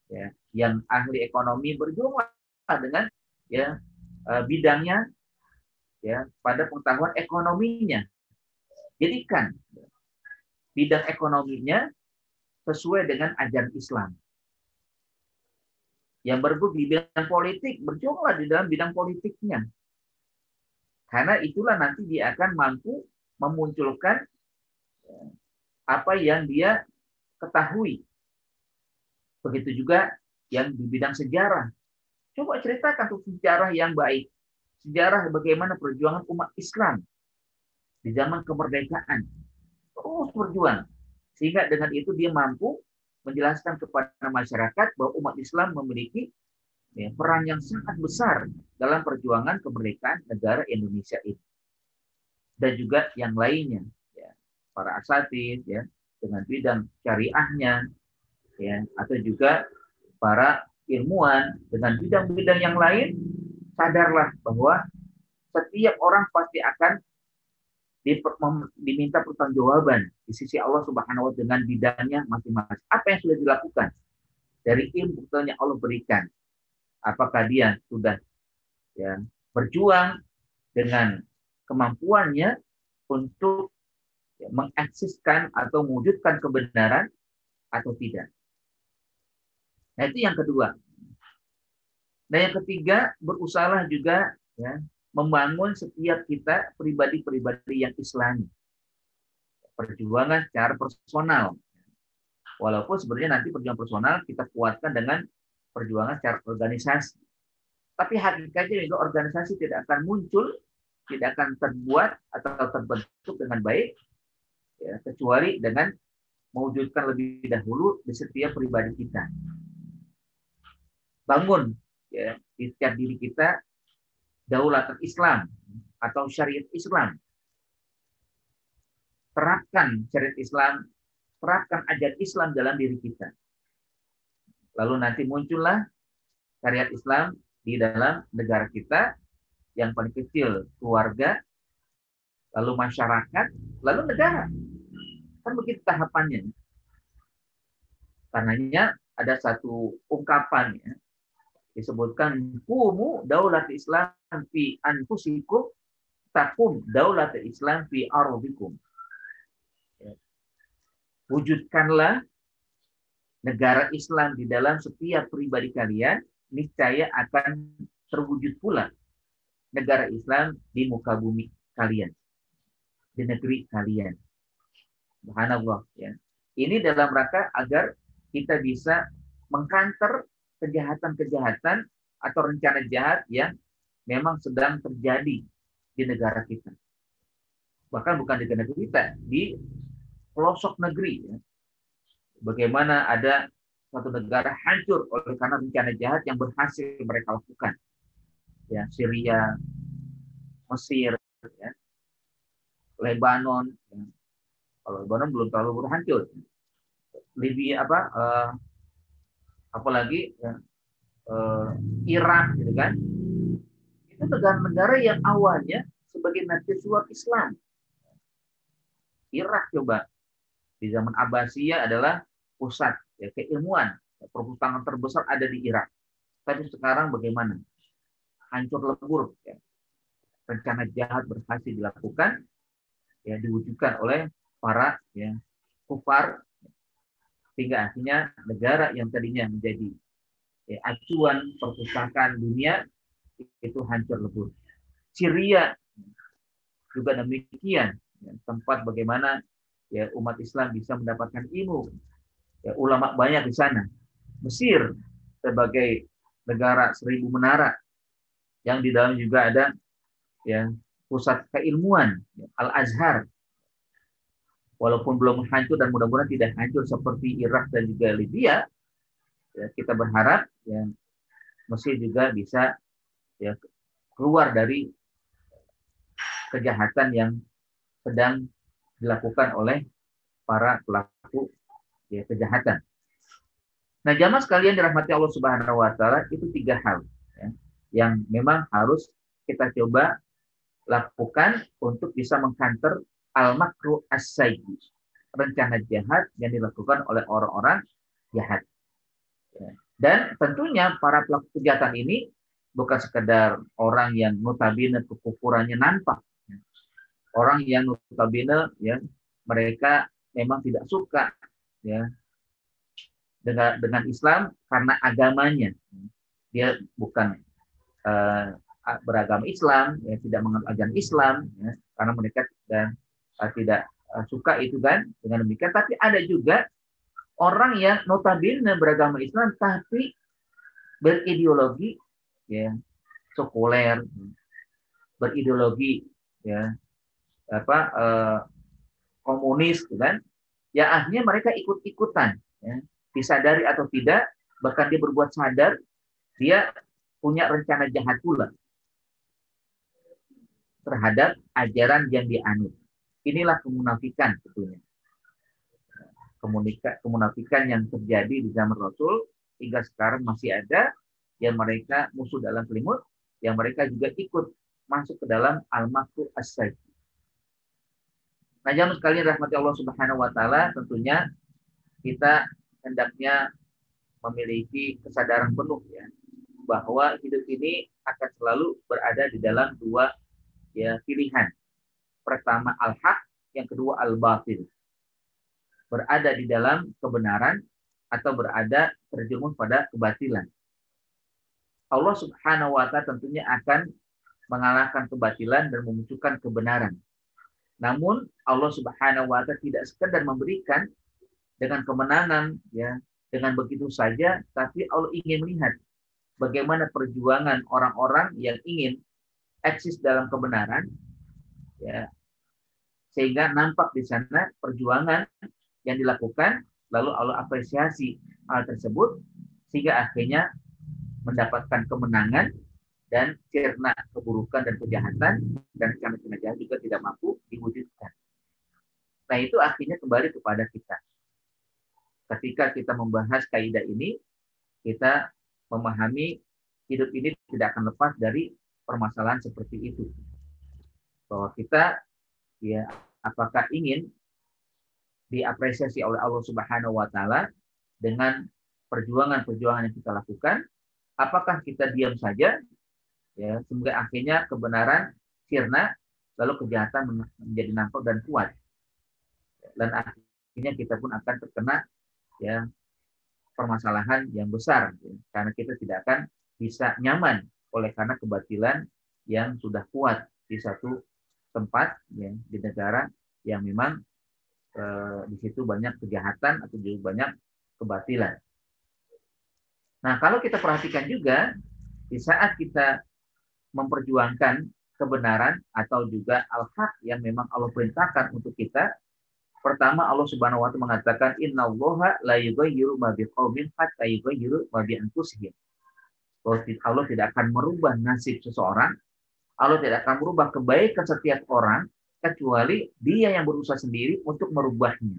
Speaker 1: Ya, yang ahli ekonomi berjuanglah dengan ya bidangnya ya pada pengetahuan ekonominya. Jadikan bidang ekonominya sesuai dengan ajaran Islam. Yang bergelut di bidang politik, berjuanglah di dalam bidang politiknya. Karena itulah nanti dia akan mampu memunculkan apa yang dia ketahui. Begitu juga yang di bidang sejarah. Coba ceritakan tuh sejarah yang baik. Sejarah bagaimana perjuangan umat Islam di zaman kemerdekaan. Terus berjuang. Sehingga dengan itu dia mampu menjelaskan kepada masyarakat bahwa umat Islam memiliki peran yang sangat besar dalam perjuangan kemerdekaan negara Indonesia ini. Dan juga yang lainnya. Ya, para asatidz, ya, dengan bidang syariahnya, ya, atau juga para ilmuwan dengan bidang-bidang yang lain, sadarlah bahwa setiap orang pasti akan diminta pertanggungjawaban di sisi Allah Subhanahu wa dengan bidangnya masing-masing. Apa yang sudah dilakukan dari ilmu yang Allah berikan? Apakah dia sudah, ya, berjuang dengan kemampuannya untuk, ya, mengeksiskan atau mewujudkan kebenaran atau tidak? Nah, itu yang kedua. Nah, yang ketiga, berusahalah juga, ya, membangun setiap kita pribadi-pribadi yang Islami. Perjuangan secara personal. Walaupun sebenarnya nanti perjuangan personal kita kuatkan dengan perjuangan secara organisasi. Tapi hakikatnya itu organisasi tidak akan muncul, tidak akan terbuat atau terbentuk dengan baik, ya, kecuali dengan mewujudkan lebih dahulu di setiap pribadi kita. Bangun, ya, di setiap diri kita daulatul Islam atau syariat Islam. Terapkan syariat Islam, terapkan ajaran Islam dalam diri kita. Lalu nanti muncullah syariat Islam di dalam negara kita, yang paling kecil keluarga, lalu masyarakat, lalu negara. Kan begitu tahapannya. Karenanya ada satu ungkapan, ya, disebutkan kumu daulat Islam fi anfusikum takum daulat Islam fi ardikum. Wujudkanlah negara Islam di dalam setiap pribadi kalian, niscaya akan terwujud pula negara Islam di muka bumi kalian, di negeri kalian. Subhanallah, ya. Ini dalam rangka agar kita bisa mengkanter kejahatan-kejahatan atau rencana jahat yang memang sedang terjadi di negara kita. Bahkan bukan di negara kita, di pelosok negeri, ya. Bagaimana ada suatu negara hancur oleh karena rencana jahat yang berhasil mereka lakukan. Ya, Syria, Mesir, ya, Lebanon. Ya. Kalau Lebanon belum terlalu berhancur. Libya apalagi, ya, Irak, gitu kan? Itu negara-negara yang awalnya sebagai mercusuar Islam. Irak coba di zaman Abbasiyah adalah pusat, ya, keilmuan, ya, perpustakaan terbesar ada di Irak. Tapi sekarang bagaimana? Hancur lebur, ya. Rencana jahat berhasil dilakukan, ya, diwujudkan oleh para, ya, kufar, sehingga akhirnya negara yang tadinya menjadi, ya, acuan perpustakaan dunia itu hancur lebur. Syria juga demikian, ya, tempat bagaimana, ya, umat Islam bisa mendapatkan ilmu, ya, ulama banyak di sana. Mesir sebagai negara 1000 menara yang di dalam juga ada, ya, pusat keilmuan, ya, Al-Azhar. Walaupun belum hancur dan mudah-mudahan tidak hancur seperti Irak dan juga Libya, ya, kita berharap, ya, Mesir juga bisa, ya, keluar dari kejahatan yang sedang dilakukan oleh para pelaku, ya, kejahatan. Nah, jamaah sekalian dirahmati Allah Subhanahu wa taala, itu 3 hal, ya, yang memang harus kita coba lakukan untuk bisa mengkanter al-makru as-sayyi, rencana jahat yang dilakukan oleh orang-orang jahat. Ya. Dan tentunya para pelaku kejahatan ini bukan sekedar orang yang notabene kekufurannya nampak. Ya. Orang yang notabene, ya, mereka memang tidak suka, ya, dengan Islam karena agamanya. Dia bukan beragama Islam, ya, tidak mengenal ajaran Islam, ya, karena mereka dan tidak suka itu kan. Dengan demikian, tapi ada juga orang yang notabene beragama Islam tapi berideologi, ya, sekuler, berideologi, ya, komunis, kan? Ya, akhirnya mereka ikut-ikutan, ya, disadari atau tidak, bahkan dia berbuat sadar, dia punya rencana jahat pula terhadap ajaran yang dianut. Inilah kemunafikan sebetulnya. kemunafikan yang terjadi di zaman Rasul hingga sekarang masih ada, yang mereka musuh dalam selimut, yang mereka juga ikut masuk ke dalam al-makru as-sayf. Nah, jamaah sekalian rahmati Allah Subhanahu wa taala, tentunya kita hendaknya memiliki kesadaran penuh ya bahwa hidup ini akan selalu berada di dalam dua ya pilihan. Pertama al-haq, yang kedua al-batil. Berada di dalam kebenaran atau berada terjerumus pada kebatilan. Allah Subhanahu wa taala tentunya akan mengalahkan kebatilan dan memunculkan kebenaran. Namun Allah Subhanahu wa taala tidak sekedar memberikan dengan kemenangan ya, dengan begitu saja, tapi Allah ingin melihat bagaimana perjuangan orang-orang yang ingin eksis dalam kebenaran ya, sehingga nampak di sana perjuangan yang dilakukan, lalu Allah apresiasi hal tersebut sehingga akhirnya mendapatkan kemenangan dan sirna keburukan dan kejahatan dan rencana jahat juga tidak mampu diwujudkan. Nah, itu akhirnya kembali kepada kita. Ketika kita membahas kaidah ini, kita memahami hidup ini tidak akan lepas dari permasalahan seperti itu. Bahwa kita ya apakah ingin diapresiasi oleh Allah Subhanahu wa taala dengan perjuangan-perjuangan yang kita lakukan, apakah kita diam saja ya sehingga akhirnya kebenaran sirna lalu kejahatan menjadi nampak dan kuat. Dan akhirnya kita pun akan terkena ya permasalahan yang besar ya, karena kita tidak akan bisa nyaman oleh karena kebatilan yang sudah kuat di satu tempat ya, di negara yang memang di situ banyak kejahatan atau juga banyak kebatilan. Nah, kalau kita perhatikan juga di saat kita memperjuangkan kebenaran atau juga al-haq yang memang Allah perintahkan untuk kita, pertama Allah Subhanahu wa taala mengatakan innallaha la yughayyiru ma biqaumin hatta yughayyiru ma bi anfusihim. Bahwa Allah tidak akan merubah nasib seseorang, Allah tidak akan merubah kebaikan setiap orang kecuali dia yang berusaha sendiri untuk merubahnya.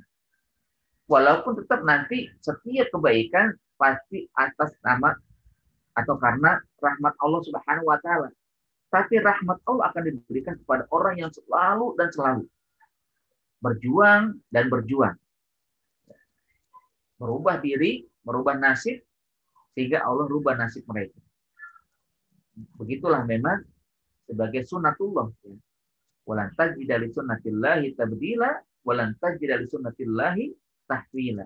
Speaker 1: Walaupun tetap nanti setiap kebaikan pasti atas nama atau karena rahmat Allah Subhanahu wa taala. Tapi rahmat Allah akan diberikan kepada orang yang selalu dan selalu berjuang dan berjuang. Merubah diri, merubah nasib, sehingga Allah rubah nasib mereka. Begitulah memang sebagai sunnatullah. Walan tajida li sunnatillahi tabdila, walan tajida li sunnatillahi tahwila.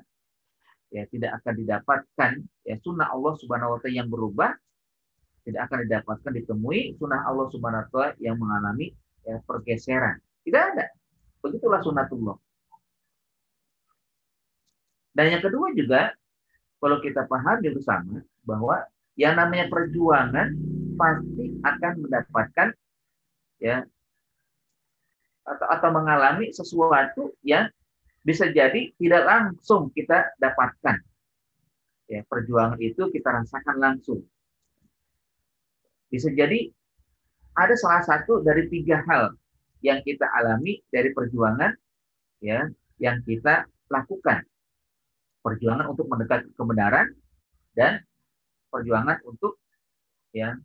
Speaker 1: Ya, tidak akan didapatkan ya sunnah Allah Subhanahu wa taala yang berubah, tidak akan didapatkan ditemui sunnah Allah Subhanahu wa taala yang mengalami ya, pergeseran. Tidak ada. Begitulah sunnatullah. Dan yang kedua juga, kalau kita pahami bersama bahwa yang namanya perjuangan pasti akan mendapatkan ya atau mengalami sesuatu yang bisa jadi tidak langsung kita dapatkan. Ya, perjuangan itu kita rasakan langsung. Bisa jadi ada salah satu dari 3 hal yang kita alami dari perjuangan ya yang kita lakukan. Perjuangan untuk mendekat kebenaran dan perjuangan untuk ya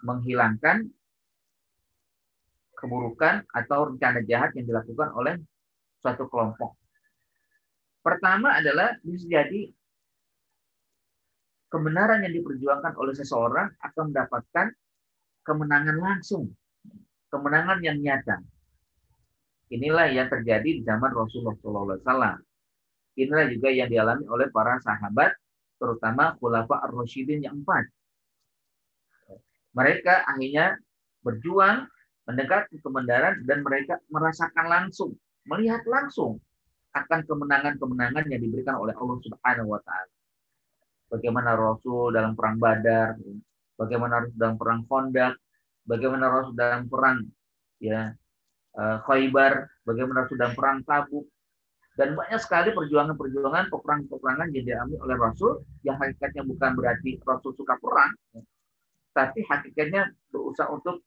Speaker 1: menghilangkan keburukan atau rencana jahat yang dilakukan oleh suatu kelompok. Pertama adalah bisa jadi kebenaran yang diperjuangkan oleh seseorang akan mendapatkan kemenangan langsung, kemenangan yang nyata. Inilah yang terjadi di zaman Rasulullah SAW. Inilah juga yang dialami oleh para sahabat, terutama khulafa ar-rasyidin yang 4. Mereka akhirnya berjuang mendekati kebenaran dan mereka merasakan langsung, melihat langsung akan kemenangan-kemenangan yang diberikan oleh Allah Subhanahu wa taala. Bagaimana Rasul dalam perang Badar, bagaimana Rasul dalam perang Khandaq, bagaimana Rasul dalam perang ya Khaybar, bagaimana Rasul dalam perang Tabuk, dan banyak sekali perjuangan-perjuangan peperangan-peperangan yang dialami oleh Rasul yang hakikatnya bukan berarti Rasul suka perang, tapi hakikatnya berusaha untuk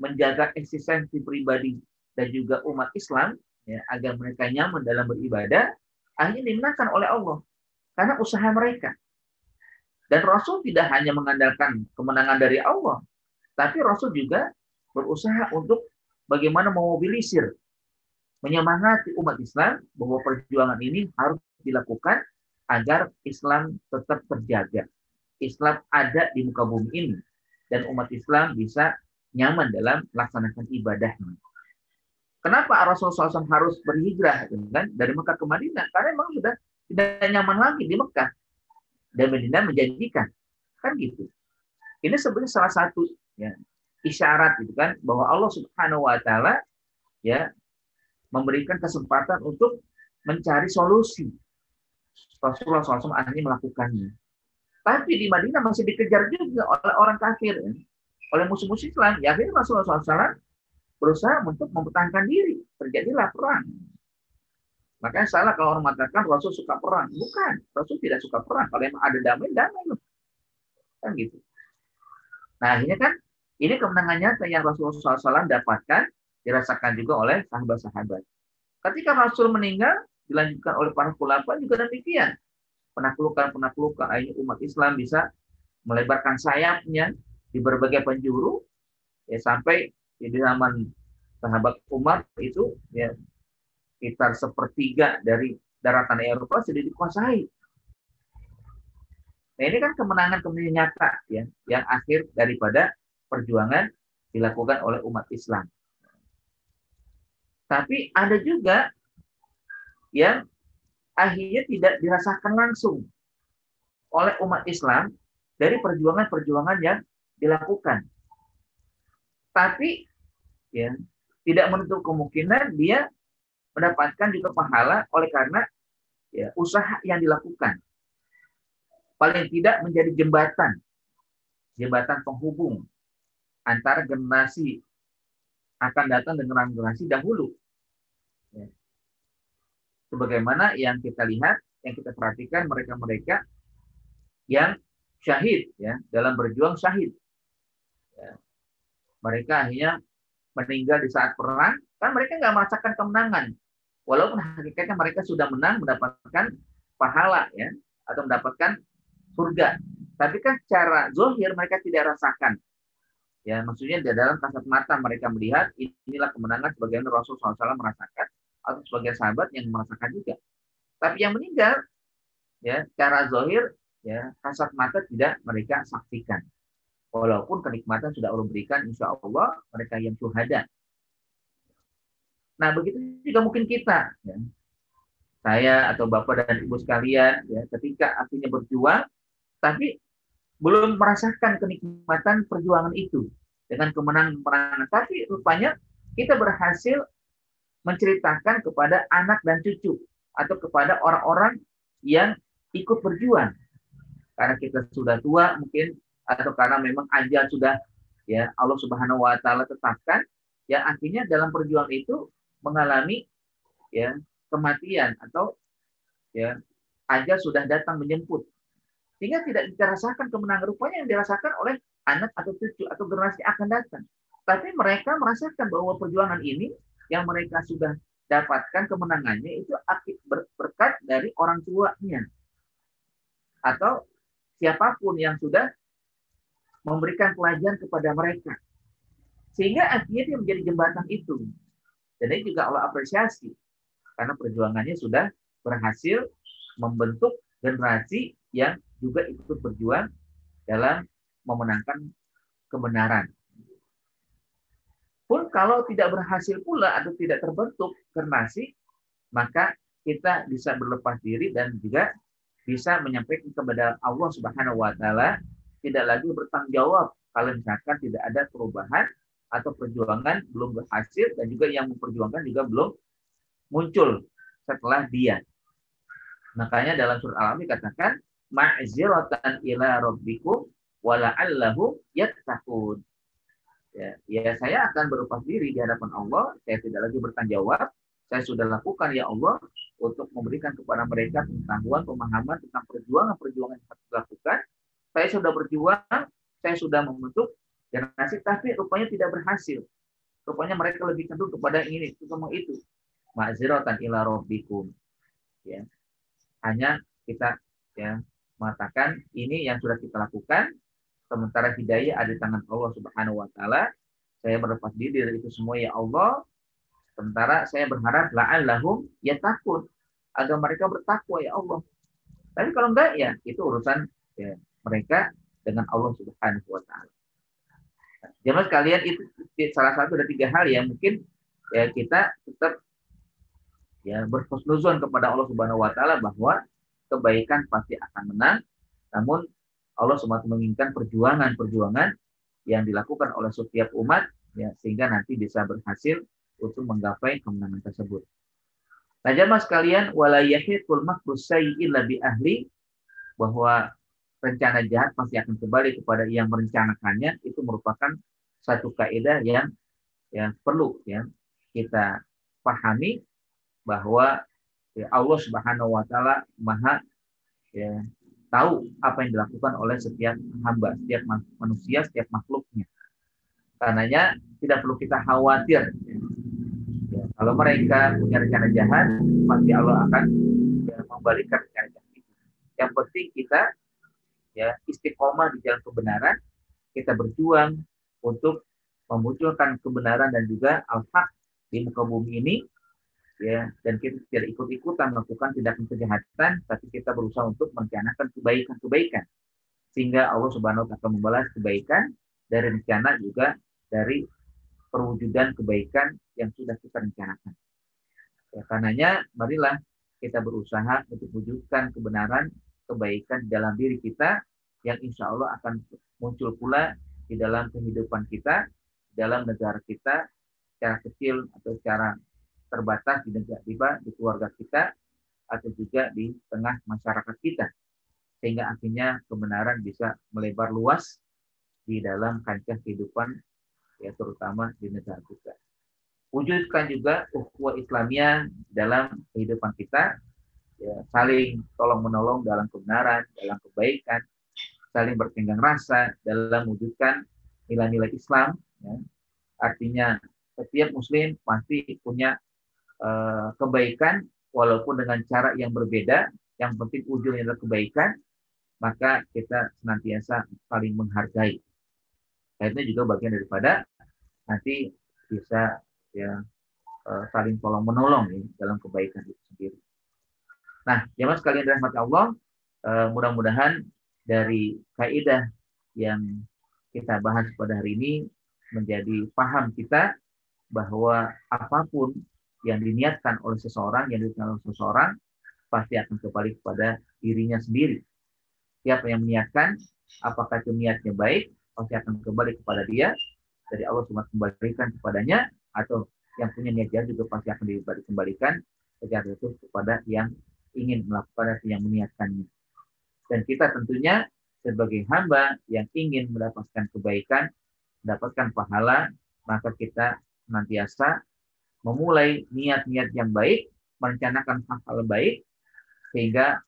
Speaker 1: menjaga eksistensi pribadi dan juga umat Islam ya, agar mereka nyaman dalam beribadah, akhirnya dimenangkan oleh Allah karena usaha mereka. Dan Rasul tidak hanya mengandalkan kemenangan dari Allah, tapi Rasul juga berusaha untuk bagaimana memobilisir, menyemangati umat Islam bahwa perjuangan ini harus dilakukan agar Islam tetap terjaga. Islam ada di muka bumi ini dan umat Islam bisa nyaman dalam melaksanakan ibadahnya. Kenapa Rasulullah SAW harus berhijrah kan, dari Mekah ke Madinah? Karena memang sudah tidak nyaman lagi di Mekah dan Madinah menjanjikan, kan gitu. Ini sebenarnya salah satu ya, isyarat gitu kan bahwa Allah Subhanahu Wa Taala ya memberikan kesempatan untuk mencari solusi. Rasulullah SAW akhirnya melakukannya. Tapi di Madinah masih dikejar juga oleh orang kafir, ya, oleh musuh-musuh Islam. Ya akhirnya Rasulullah SAW berusaha untuk mempertahankan diri. Terjadilah perang. Makanya salah kalau orang mengatakan Rasul suka perang. Bukan. Rasul tidak suka perang. Kalau memang ada damai, damai loh. Kan gitu. Nah akhirnya kan ini kemenangan nyata yang Rasulullah SAW dapatkan, dirasakan juga oleh sahabat-sahabat. Ketika Rasul meninggal, dilanjutkan oleh para khulafa juga demikian. Penaklukan, akhirnya umat Islam bisa melebarkan sayapnya di berbagai penjuru, ya sampai di zaman sahabat Umar itu ya sekitar sepertiga dari daratan Eropa sudah dikuasai. Nah ini kan kemenangan nyata ya, yang akhir daripada perjuangan dilakukan oleh umat Islam. Tapi ada juga yang akhirnya tidak dirasakan langsung oleh umat Islam dari perjuangan-perjuangan yang dilakukan. Tapi ya tidak menutup kemungkinan dia mendapatkan juga pahala oleh karena ya, usaha yang dilakukan. Paling tidak menjadi jembatan penghubung antara generasi akan datang dengan generasi dahulu. Ya. Sebagaimana yang kita lihat, yang kita perhatikan mereka-mereka yang syahid ya dalam berjuang syahid. Ya. Mereka akhirnya meninggal di saat perang, kan mereka nggak merasakan kemenangan. Walaupun hakikatnya mereka sudah menang, mendapatkan pahala ya, atau mendapatkan surga. Tapi kan secara zahir mereka tidak rasakan. Ya, maksudnya di dalam kasat mata mereka melihat inilah kemenangan sebagian Rasulullah SAW merasakan atau sebagian sahabat yang merasakan juga. Tapi yang meninggal ya, secara zahir ya, kasat mata tidak mereka saksikan. Walaupun kenikmatan sudah Allah berikan, insya Allah mereka yang syuhada. Nah begitu juga mungkin kita, ya. Saya atau Bapak dan Ibu sekalian, ya, ketika akhirnya berjuang, tapi belum merasakan kenikmatan perjuangan itu dengan kemenangan-kemenangan. Tapi rupanya kita berhasil menceritakan kepada anak dan cucu atau kepada orang-orang yang ikut berjuang. Karena kita sudah tua mungkin, atau karena memang ajal sudah ya Allah Subhanahu Wa Taala tetapkan, ya akhirnya dalam perjuangan itu mengalami ya kematian atau ya ajal sudah datang menjemput, sehingga tidak dirasakan kemenangan. Rupanya yang dirasakan oleh anak atau cucu atau generasi akan datang. Tapi mereka merasakan bahwa perjuangan ini yang mereka sudah dapatkan kemenangannya itu berkat dari orang tuanya atau siapapun yang sudah memberikan pelajaran kepada mereka. Sehingga akhirnya dia menjadi jembatan itu. Dan ini juga Allah apresiasi. Karena perjuangannya sudah berhasil membentuk generasi yang juga ikut berjuang dalam memenangkan kebenaran. Pun kalau tidak berhasil pula atau tidak terbentuk generasi, maka kita bisa berlepas diri dan juga bisa menyampaikan kepada Allah Subhanahu Wa Taala, tidak lagi bertanggung jawab kalau misalkan tidak ada perubahan atau perjuangan belum berhasil dan juga yang memperjuangkan juga belum muncul setelah dia. Makanya dalam surah Al-An'am dikatakan ma'ziratan ila rabbikum wa la'allahum yattaqun. Ya, saya akan berlepas diri di hadapan Allah, saya tidak lagi bertanggung jawab, saya sudah lakukan ya Allah untuk memberikan kepada mereka pengetahuan, pemahaman tentang perjuangan-perjuangan yang harus dilakukan. Saya sudah berjuang, saya sudah membentuk generasi, tapi rupanya tidak berhasil. Rupanya mereka lebih cenderung kepada ini, itu. Ma'ziratan ila rabbikum. Ya. hanya kita ya mengatakan ini yang sudah kita lakukan, sementara hidayah ada di tangan Allah Subhanahu wa taala. Saya berlepas diri dari itu semua ya Allah. Sementara saya berharap la'allahum yattaqun, agar mereka bertakwa ya Allah. Tapi kalau enggak ya itu urusan ya, mereka dengan Allah Subhanahu wa taala. Jamaah sekalian, itu salah satu dari 3 hal yang mungkin ya kita tetap ya berhusnuzon kepada Allah Subhanahu wa taala bahwa kebaikan pasti akan menang. Namun Allah SWT menginginkan perjuangan-perjuangan yang dilakukan oleh setiap umat ya sehingga nanti bisa berhasil untuk menggapai kemenangan tersebut. Nah, jamaah sekalian, wala yahiqul makru sayyi illa bi ahli, bahwa rencana jahat pasti akan kembali kepada yang merencanakannya. Itu merupakan satu kaidah yang perlu ya kita pahami, bahwa ya, Allah Subhanahu wa taala Maha ya tahu apa yang dilakukan oleh setiap hamba, setiap manusia, setiap makhluknya. Karenanya tidak perlu kita khawatir. Ya, kalau mereka punya rencana jahat, pasti Allah akan ya, membalikan rencana jahat itu. Yang penting kita ya istiqomah di jalan kebenaran, kita berjuang untuk memunculkan kebenaran dan juga al-haq di muka bumi ini, ya, dan kita tidak ikut-ikutan melakukan tindakan kejahatan, tapi kita berusaha untuk merencanakan kebaikan-kebaikan, sehingga Allah Subhanahu wa taala akan membalas kebaikan dari rencana juga dari perwujudan kebaikan yang sudah kita rencanakan. Ya, karenanya marilah kita berusaha untuk wujudkan kebenaran, kebaikan dalam diri kita, yang insya Allah akan muncul pula di dalam kehidupan kita, dalam negara kita, secara kecil atau secara terbatas di negara, di keluarga kita, atau juga di tengah masyarakat kita, sehingga akhirnya kebenaran bisa melebar luas di dalam kancah kehidupan, ya terutama di negara kita. Wujudkan juga ukhuwah Islamiyah dalam kehidupan kita, ya, saling tolong menolong dalam kebenaran, dalam kebaikan, saling bertenggang rasa dalam mewujudkan nilai-nilai Islam. Ya. Artinya setiap Muslim pasti punya kebaikan walaupun dengan cara yang berbeda. Yang penting ujungnya adalah kebaikan, maka kita senantiasa saling menghargai. Akhirnya juga bagian daripada nanti bisa ya saling tolong menolong ya, dalam kebaikan itu sendiri. Nah, jemaah sekalian dirahmati Allah, mudah-mudahan dari kaidah yang kita bahas pada hari ini menjadi paham kita bahwa apapun yang diniatkan oleh seseorang, yang diniatkan oleh seseorang, pasti akan kembali kepada dirinya sendiri. Siapa yang meniatkan, apakah itu niatnya baik, pasti akan kembali kepada dia. Dari Allah cuma kembalikan kepadanya, atau yang punya niat jahat juga pasti akan dikembalikan secara itu kepada yang ingin melakukan atau yang meniatkannya. Dan kita tentunya sebagai hamba yang ingin mendapatkan kebaikan, mendapatkan pahala, maka kita senantiasa memulai niat-niat yang baik, merencanakan hal-hal baik, sehingga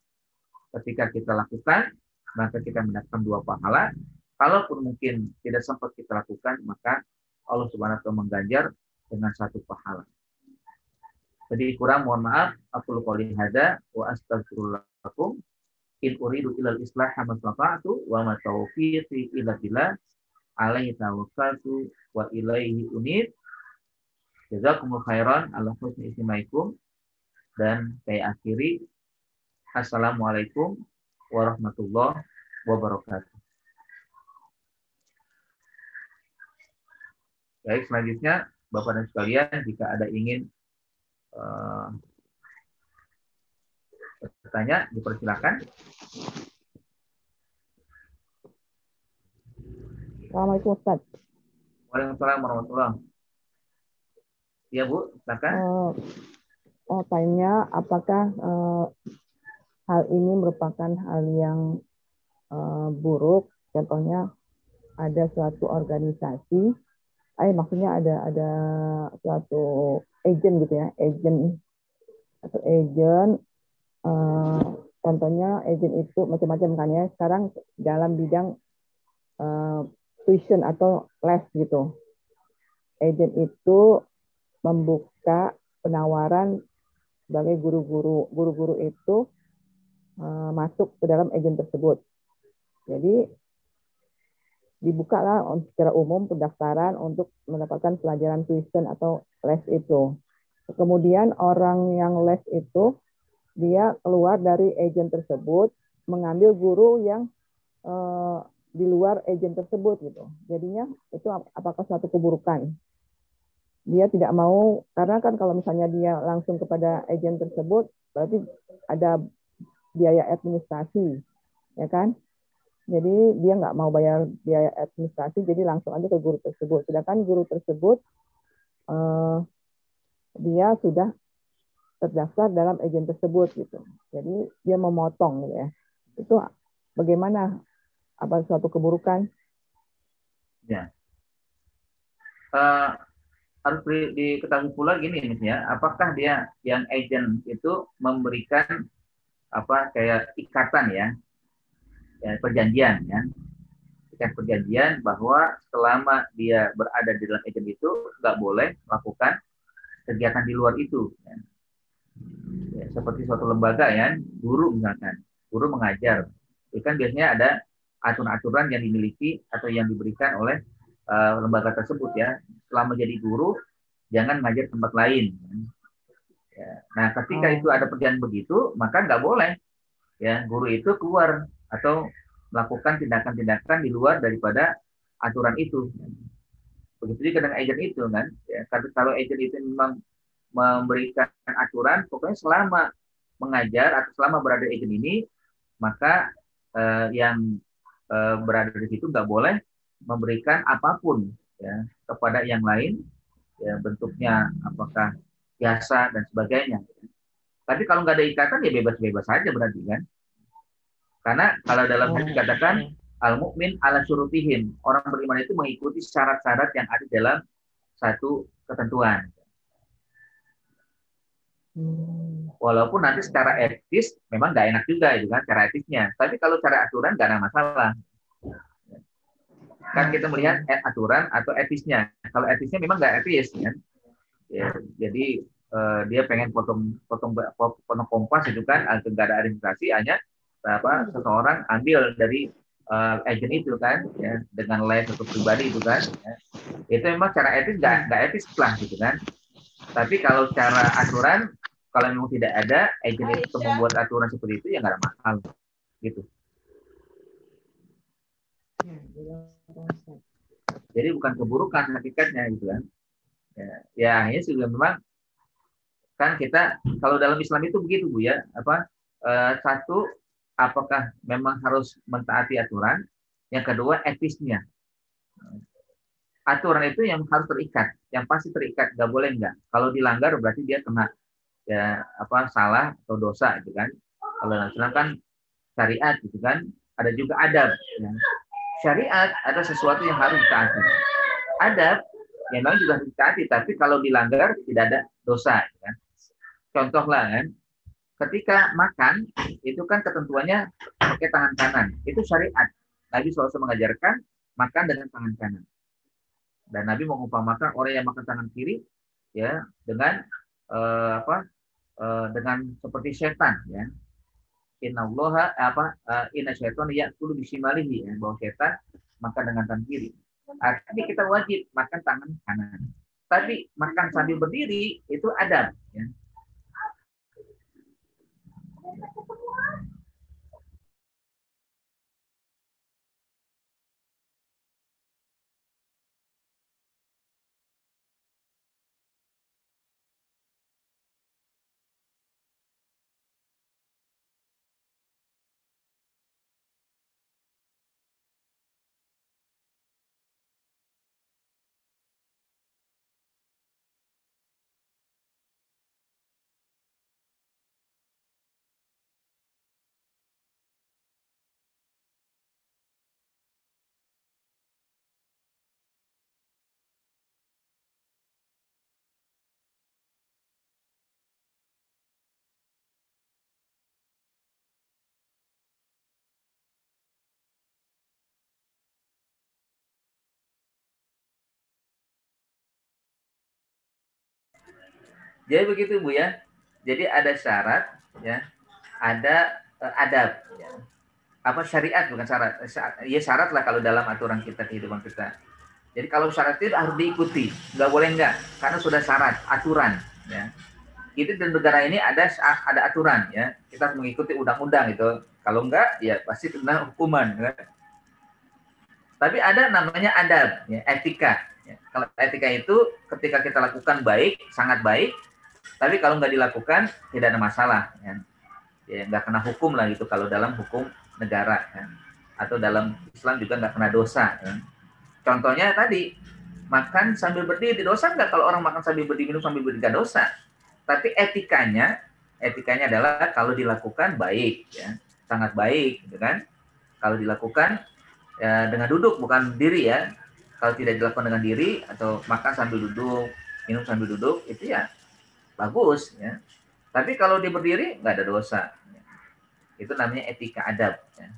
Speaker 1: ketika kita lakukan, maka kita mendapatkan 2 pahala. Kalaupun mungkin tidak sempat kita lakukan, maka Allah Subhanahu wa taala mengganjar dengan 1 pahala. Jadi kurang mohon maaf, aku qouli hada wa astaghfirullah lakum. In uridu ilal islah ma stata'tu wa ma taufiqi illa billah. Alaihi tawakkaltu wa ilaihi unib. Jazakumullah khairan ala husni istimaikum. Dan saya akhiri, assalamualaikum warahmatullahi wabarakatuh. Baik, selanjutnya Bapak dan sekalian, jika ada ingin bertanya, dipersilakan.
Speaker 2: Assalamualaikum Ustaz.
Speaker 1: Waalaikumsalam warahmatullahi wabarakatuh. Ya Bu, silakan.
Speaker 2: Tanya, apakah hal ini merupakan hal yang buruk? Contohnya ada suatu organisasi, maksudnya ada suatu agent gitu ya, agent atau agent. Contohnya agent itu macam-macam kan ya. Sekarang dalam bidang tuition atau les gitu. Agent itu membuka penawaran sebagai guru-guru. Guru-guru itu
Speaker 3: masuk ke dalam agen tersebut. Jadi dibukalah secara umum pendaftaran untuk mendapatkan pelajaran tuition atau les itu. Kemudian orang yang les itu dia keluar dari agen tersebut, mengambil guru yang di luar agen tersebut gitu. Jadinya itu apakah suatu keburukan? Dia tidak mau, karena kan kalau misalnya dia langsung kepada agen tersebut, berarti ada biaya administrasi, ya kan? Jadi dia nggak mau bayar biaya administrasi, jadi langsung aja ke guru tersebut. Sedangkan guru tersebut dia sudah terdaftar dalam agen tersebut gitu. Jadi dia memotong gitu ya. Itu bagaimana? Apa suatu keburukan?
Speaker 1: Ya. Harus diketahui pula gini misalnya, apakah dia yang agent itu memberikan apa kayak ikatan ya perjanjian ya, ikat perjanjian bahwa selama dia berada di dalam agent itu nggak boleh melakukan kegiatan di luar itu ya. Ya, seperti suatu lembaga ya, guru misalkan, guru mengajar, itu kan biasanya ada aturan-aturan yang dimiliki atau yang diberikan oleh lembaga tersebut ya. Selama jadi guru, jangan mengajar tempat lain. Ya. Nah, ketika itu ada perjanjian begitu, maka nggak boleh ya guru itu keluar atau melakukan tindakan-tindakan di luar daripada aturan itu. Begitu juga dengan agent itu kan. Ya, kalau agent itu memang memberikan aturan, pokoknya selama mengajar atau selama berada di agent ini, maka yang berada di situ nggak boleh memberikan apapun ya kepada yang lain, ya bentuknya apakah jasa dan sebagainya. Tapi kalau nggak ada ikatan ya bebas-bebas saja berarti kan. Karena kalau dalam hadis dikatakan al-mu'min ala syurutihim, orang beriman itu mengikuti syarat-syarat yang ada dalam satu ketentuan. Walaupun nanti secara etis memang nggak enak juga itu kan cara etisnya. Tapi kalau cara aturan nggak ada masalah. Kan kita melihat aturan atau etisnya. Kalau etisnya memang nggak etis kan. Ya, jadi dia pengen potong kompas itu kan, nggak ada administrasi, hanya seseorang ambil dari agent itu kan, ya, dengan les atau pribadi itu kan, ya. Itu memang cara etis nggak etis lah gitu kan. Tapi kalau cara aturan, kalau memang tidak ada agent itu membuat aturan seperti itu ya nggak ada masalah gitu. Jadi bukan keburukan hakikatnya gitu kan. Ya ini juga memang kan kita kalau dalam Islam itu begitu Bu ya, satu apakah memang harus mentaati aturan, yang kedua etisnya. Aturan itu yang harus terikat, yang pasti terikat, nggak boleh nggak. Kalau dilanggar berarti dia kena ya salah atau dosa gitu kan. Kalau dalam Islam kan syariat gitu kan, ada juga adab. Ya. Syariat ada sesuatu yang harus ditaati. Adab yang memang juga harus ditaati, tapi kalau dilanggar tidak ada dosa. Gitu kan. Contoh lah kan, ketika makan itu kan ketentuannya pakai tangan kanan, itu syariat. Nabi SAW mengajarkan makan dengan tangan kanan. Dan Nabi mengumpamakan orang yang makan tangan kiri ya dengan dengan seperti setan ya. Inna syaitan ya'kulu bishimalihi, ya, bahwa setan makan dengan tangan kiri. Artinya kita wajib makan tangan kanan. Tapi makan sambil berdiri itu adab ya. Jadi begitu Bu ya. Jadi ada syarat ya, ada adab. Ya. Apa syariat bukan syarat. Ya syarat lah kalau dalam aturan kita, kehidupan kita. Jadi kalau syarat itu harus diikuti, nggak boleh enggak, karena sudah syarat, aturan. Ya. Itu di negara ini ada aturan, ya. Kita harus mengikuti undang-undang itu. Kalau enggak, ya pasti kena hukuman. Ya. Tapi ada namanya adab, ya, etika. Ya. Kalau etika itu ketika kita lakukan baik, sangat baik. Tapi kalau nggak dilakukan, tidak ada masalah. Ya. Ya, nggak kena hukum lah gitu kalau dalam hukum negara. Ya. Atau dalam Islam juga nggak kena dosa. Ya. Contohnya tadi, makan sambil berdiri, dosa nggak kalau orang makan sambil berdiri, minum sambil berdiri, nggak dosa. Tapi etikanya adalah kalau dilakukan baik, ya, sangat baik, gitu kan? Kalau dilakukan ya, dengan duduk, bukan diri ya. Kalau tidak dilakukan dengan diri atau makan sambil duduk, minum sambil duduk, itu ya bagus, ya. Tapi kalau dia berdiri nggak ada dosa. Itu namanya etika adab. Ya.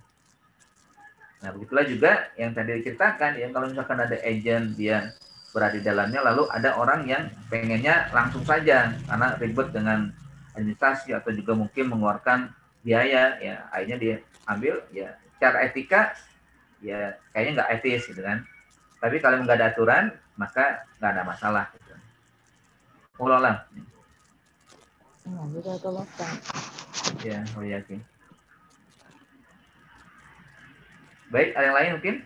Speaker 1: Nah, begitulah juga yang tadi diceritakan, ya kalau misalkan ada agent dia berada di dalamnya, lalu ada orang yang pengennya langsung saja karena ribet dengan administrasi atau juga mungkin mengeluarkan biaya, ya akhirnya dia ambil, ya secara etika ya kayaknya nggak etis gitu kan. Tapi kalau nggak ada aturan maka nggak ada masalah. Gitu. Ulang. Ya, oh iya, oke. Baik, ada yang lain mungkin?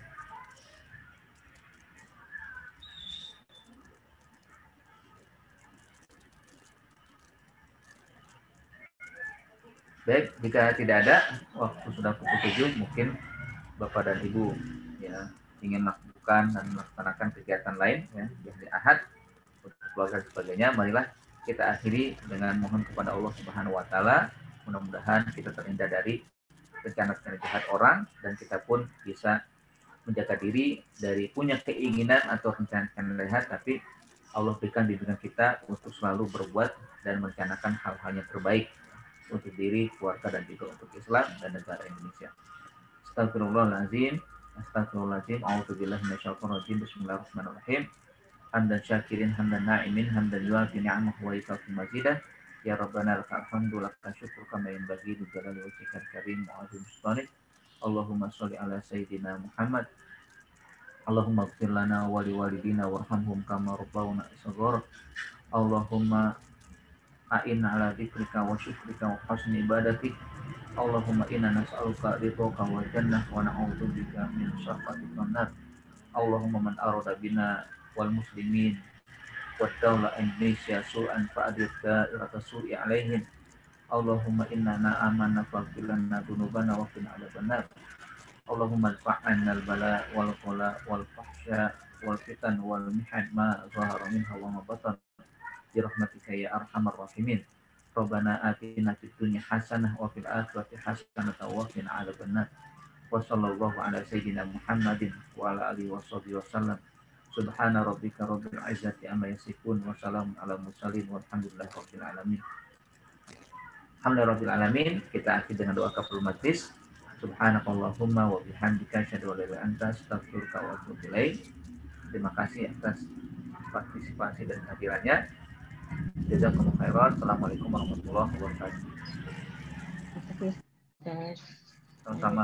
Speaker 1: Baik, jika tidak ada, waktu sudah pukul 7, mungkin Bapak dan Ibu ya ingin melakukan dan melaksanakan kegiatan lain ya di hari Ahad untuk keluarga dan sebagainya, marilah kita akhiri dengan mohon kepada Allah Subhanahu wa taala, mudah-mudahan kita terhindar dari rencana-rencana jahat orang dan kita pun bisa menjaga diri dari punya keinginan atau rencana-rencana jahat, tapi Allah berikan bimbingan kita untuk selalu berbuat dan merencanakan hal-hal yang terbaik untuk diri, keluarga, dan juga untuk Islam dan negara Indonesia. Astagfirullahaladzim. Astagfirullahaladzim. A'udzubillahi minasyaitonir rajim. Bismillahirrahmanirrahim. Hamdan syakirin, hamdan na'imin, hamdan yuafi ni'amahu wa yukafi mazidah. Ya Rabbana lakal hamdu laka syukur kama yanbaghi li jalali wajhikal karim wa 'azimi sultanik. Allahumma sholli ala sayyidina Muhammad. Allahumma ighfir lana wa liwalidina warhamhum kama rabbawna shaghara. Allahumma a'inna ala dzikrika wa syukrika wa husni ibadatik. Allahumma inna nas'aluka ridhoka wal jannah wa na'udzubika min syakhatika wan nar. Allahumma man arada bina wal muslimin wa dawla Indonesia su'an fa'adid da'irata su'i alaihim. Allahumma inna na'amanna faghfir lana dzunubana wa qina adzabannar. Allahumma adfa'anna al-bala wal qala wal fahsya wal fitan wal mihan ma zahara minha wa ma batan bi rahmatika ya arhamar rahimin. Rabbana atina fid dunya hasanah wa fil akhirati hasanah wa qina adzabannar. Wa sallallahu ala sayyidina Muhammadin wa ala alihi washabihi wasallam. Subhana rabbika rabbil izzati amma yasifun wa salamun ala mursalin walhamdulillahi rabbil alamin. Alhamdulillahirabbil alamin. Kita akhiri dengan doa kafaratul majlis. Subhanakallahumma wa bihamdika asyhadu an la ilaha illa anta astaghfiruka wa atubu ilaik. Terima kasih atas partisipasi dan hadirannya. Jazakumullah khairan. Assalamualaikum warahmatullahi wabarakatuh. Sama-sama.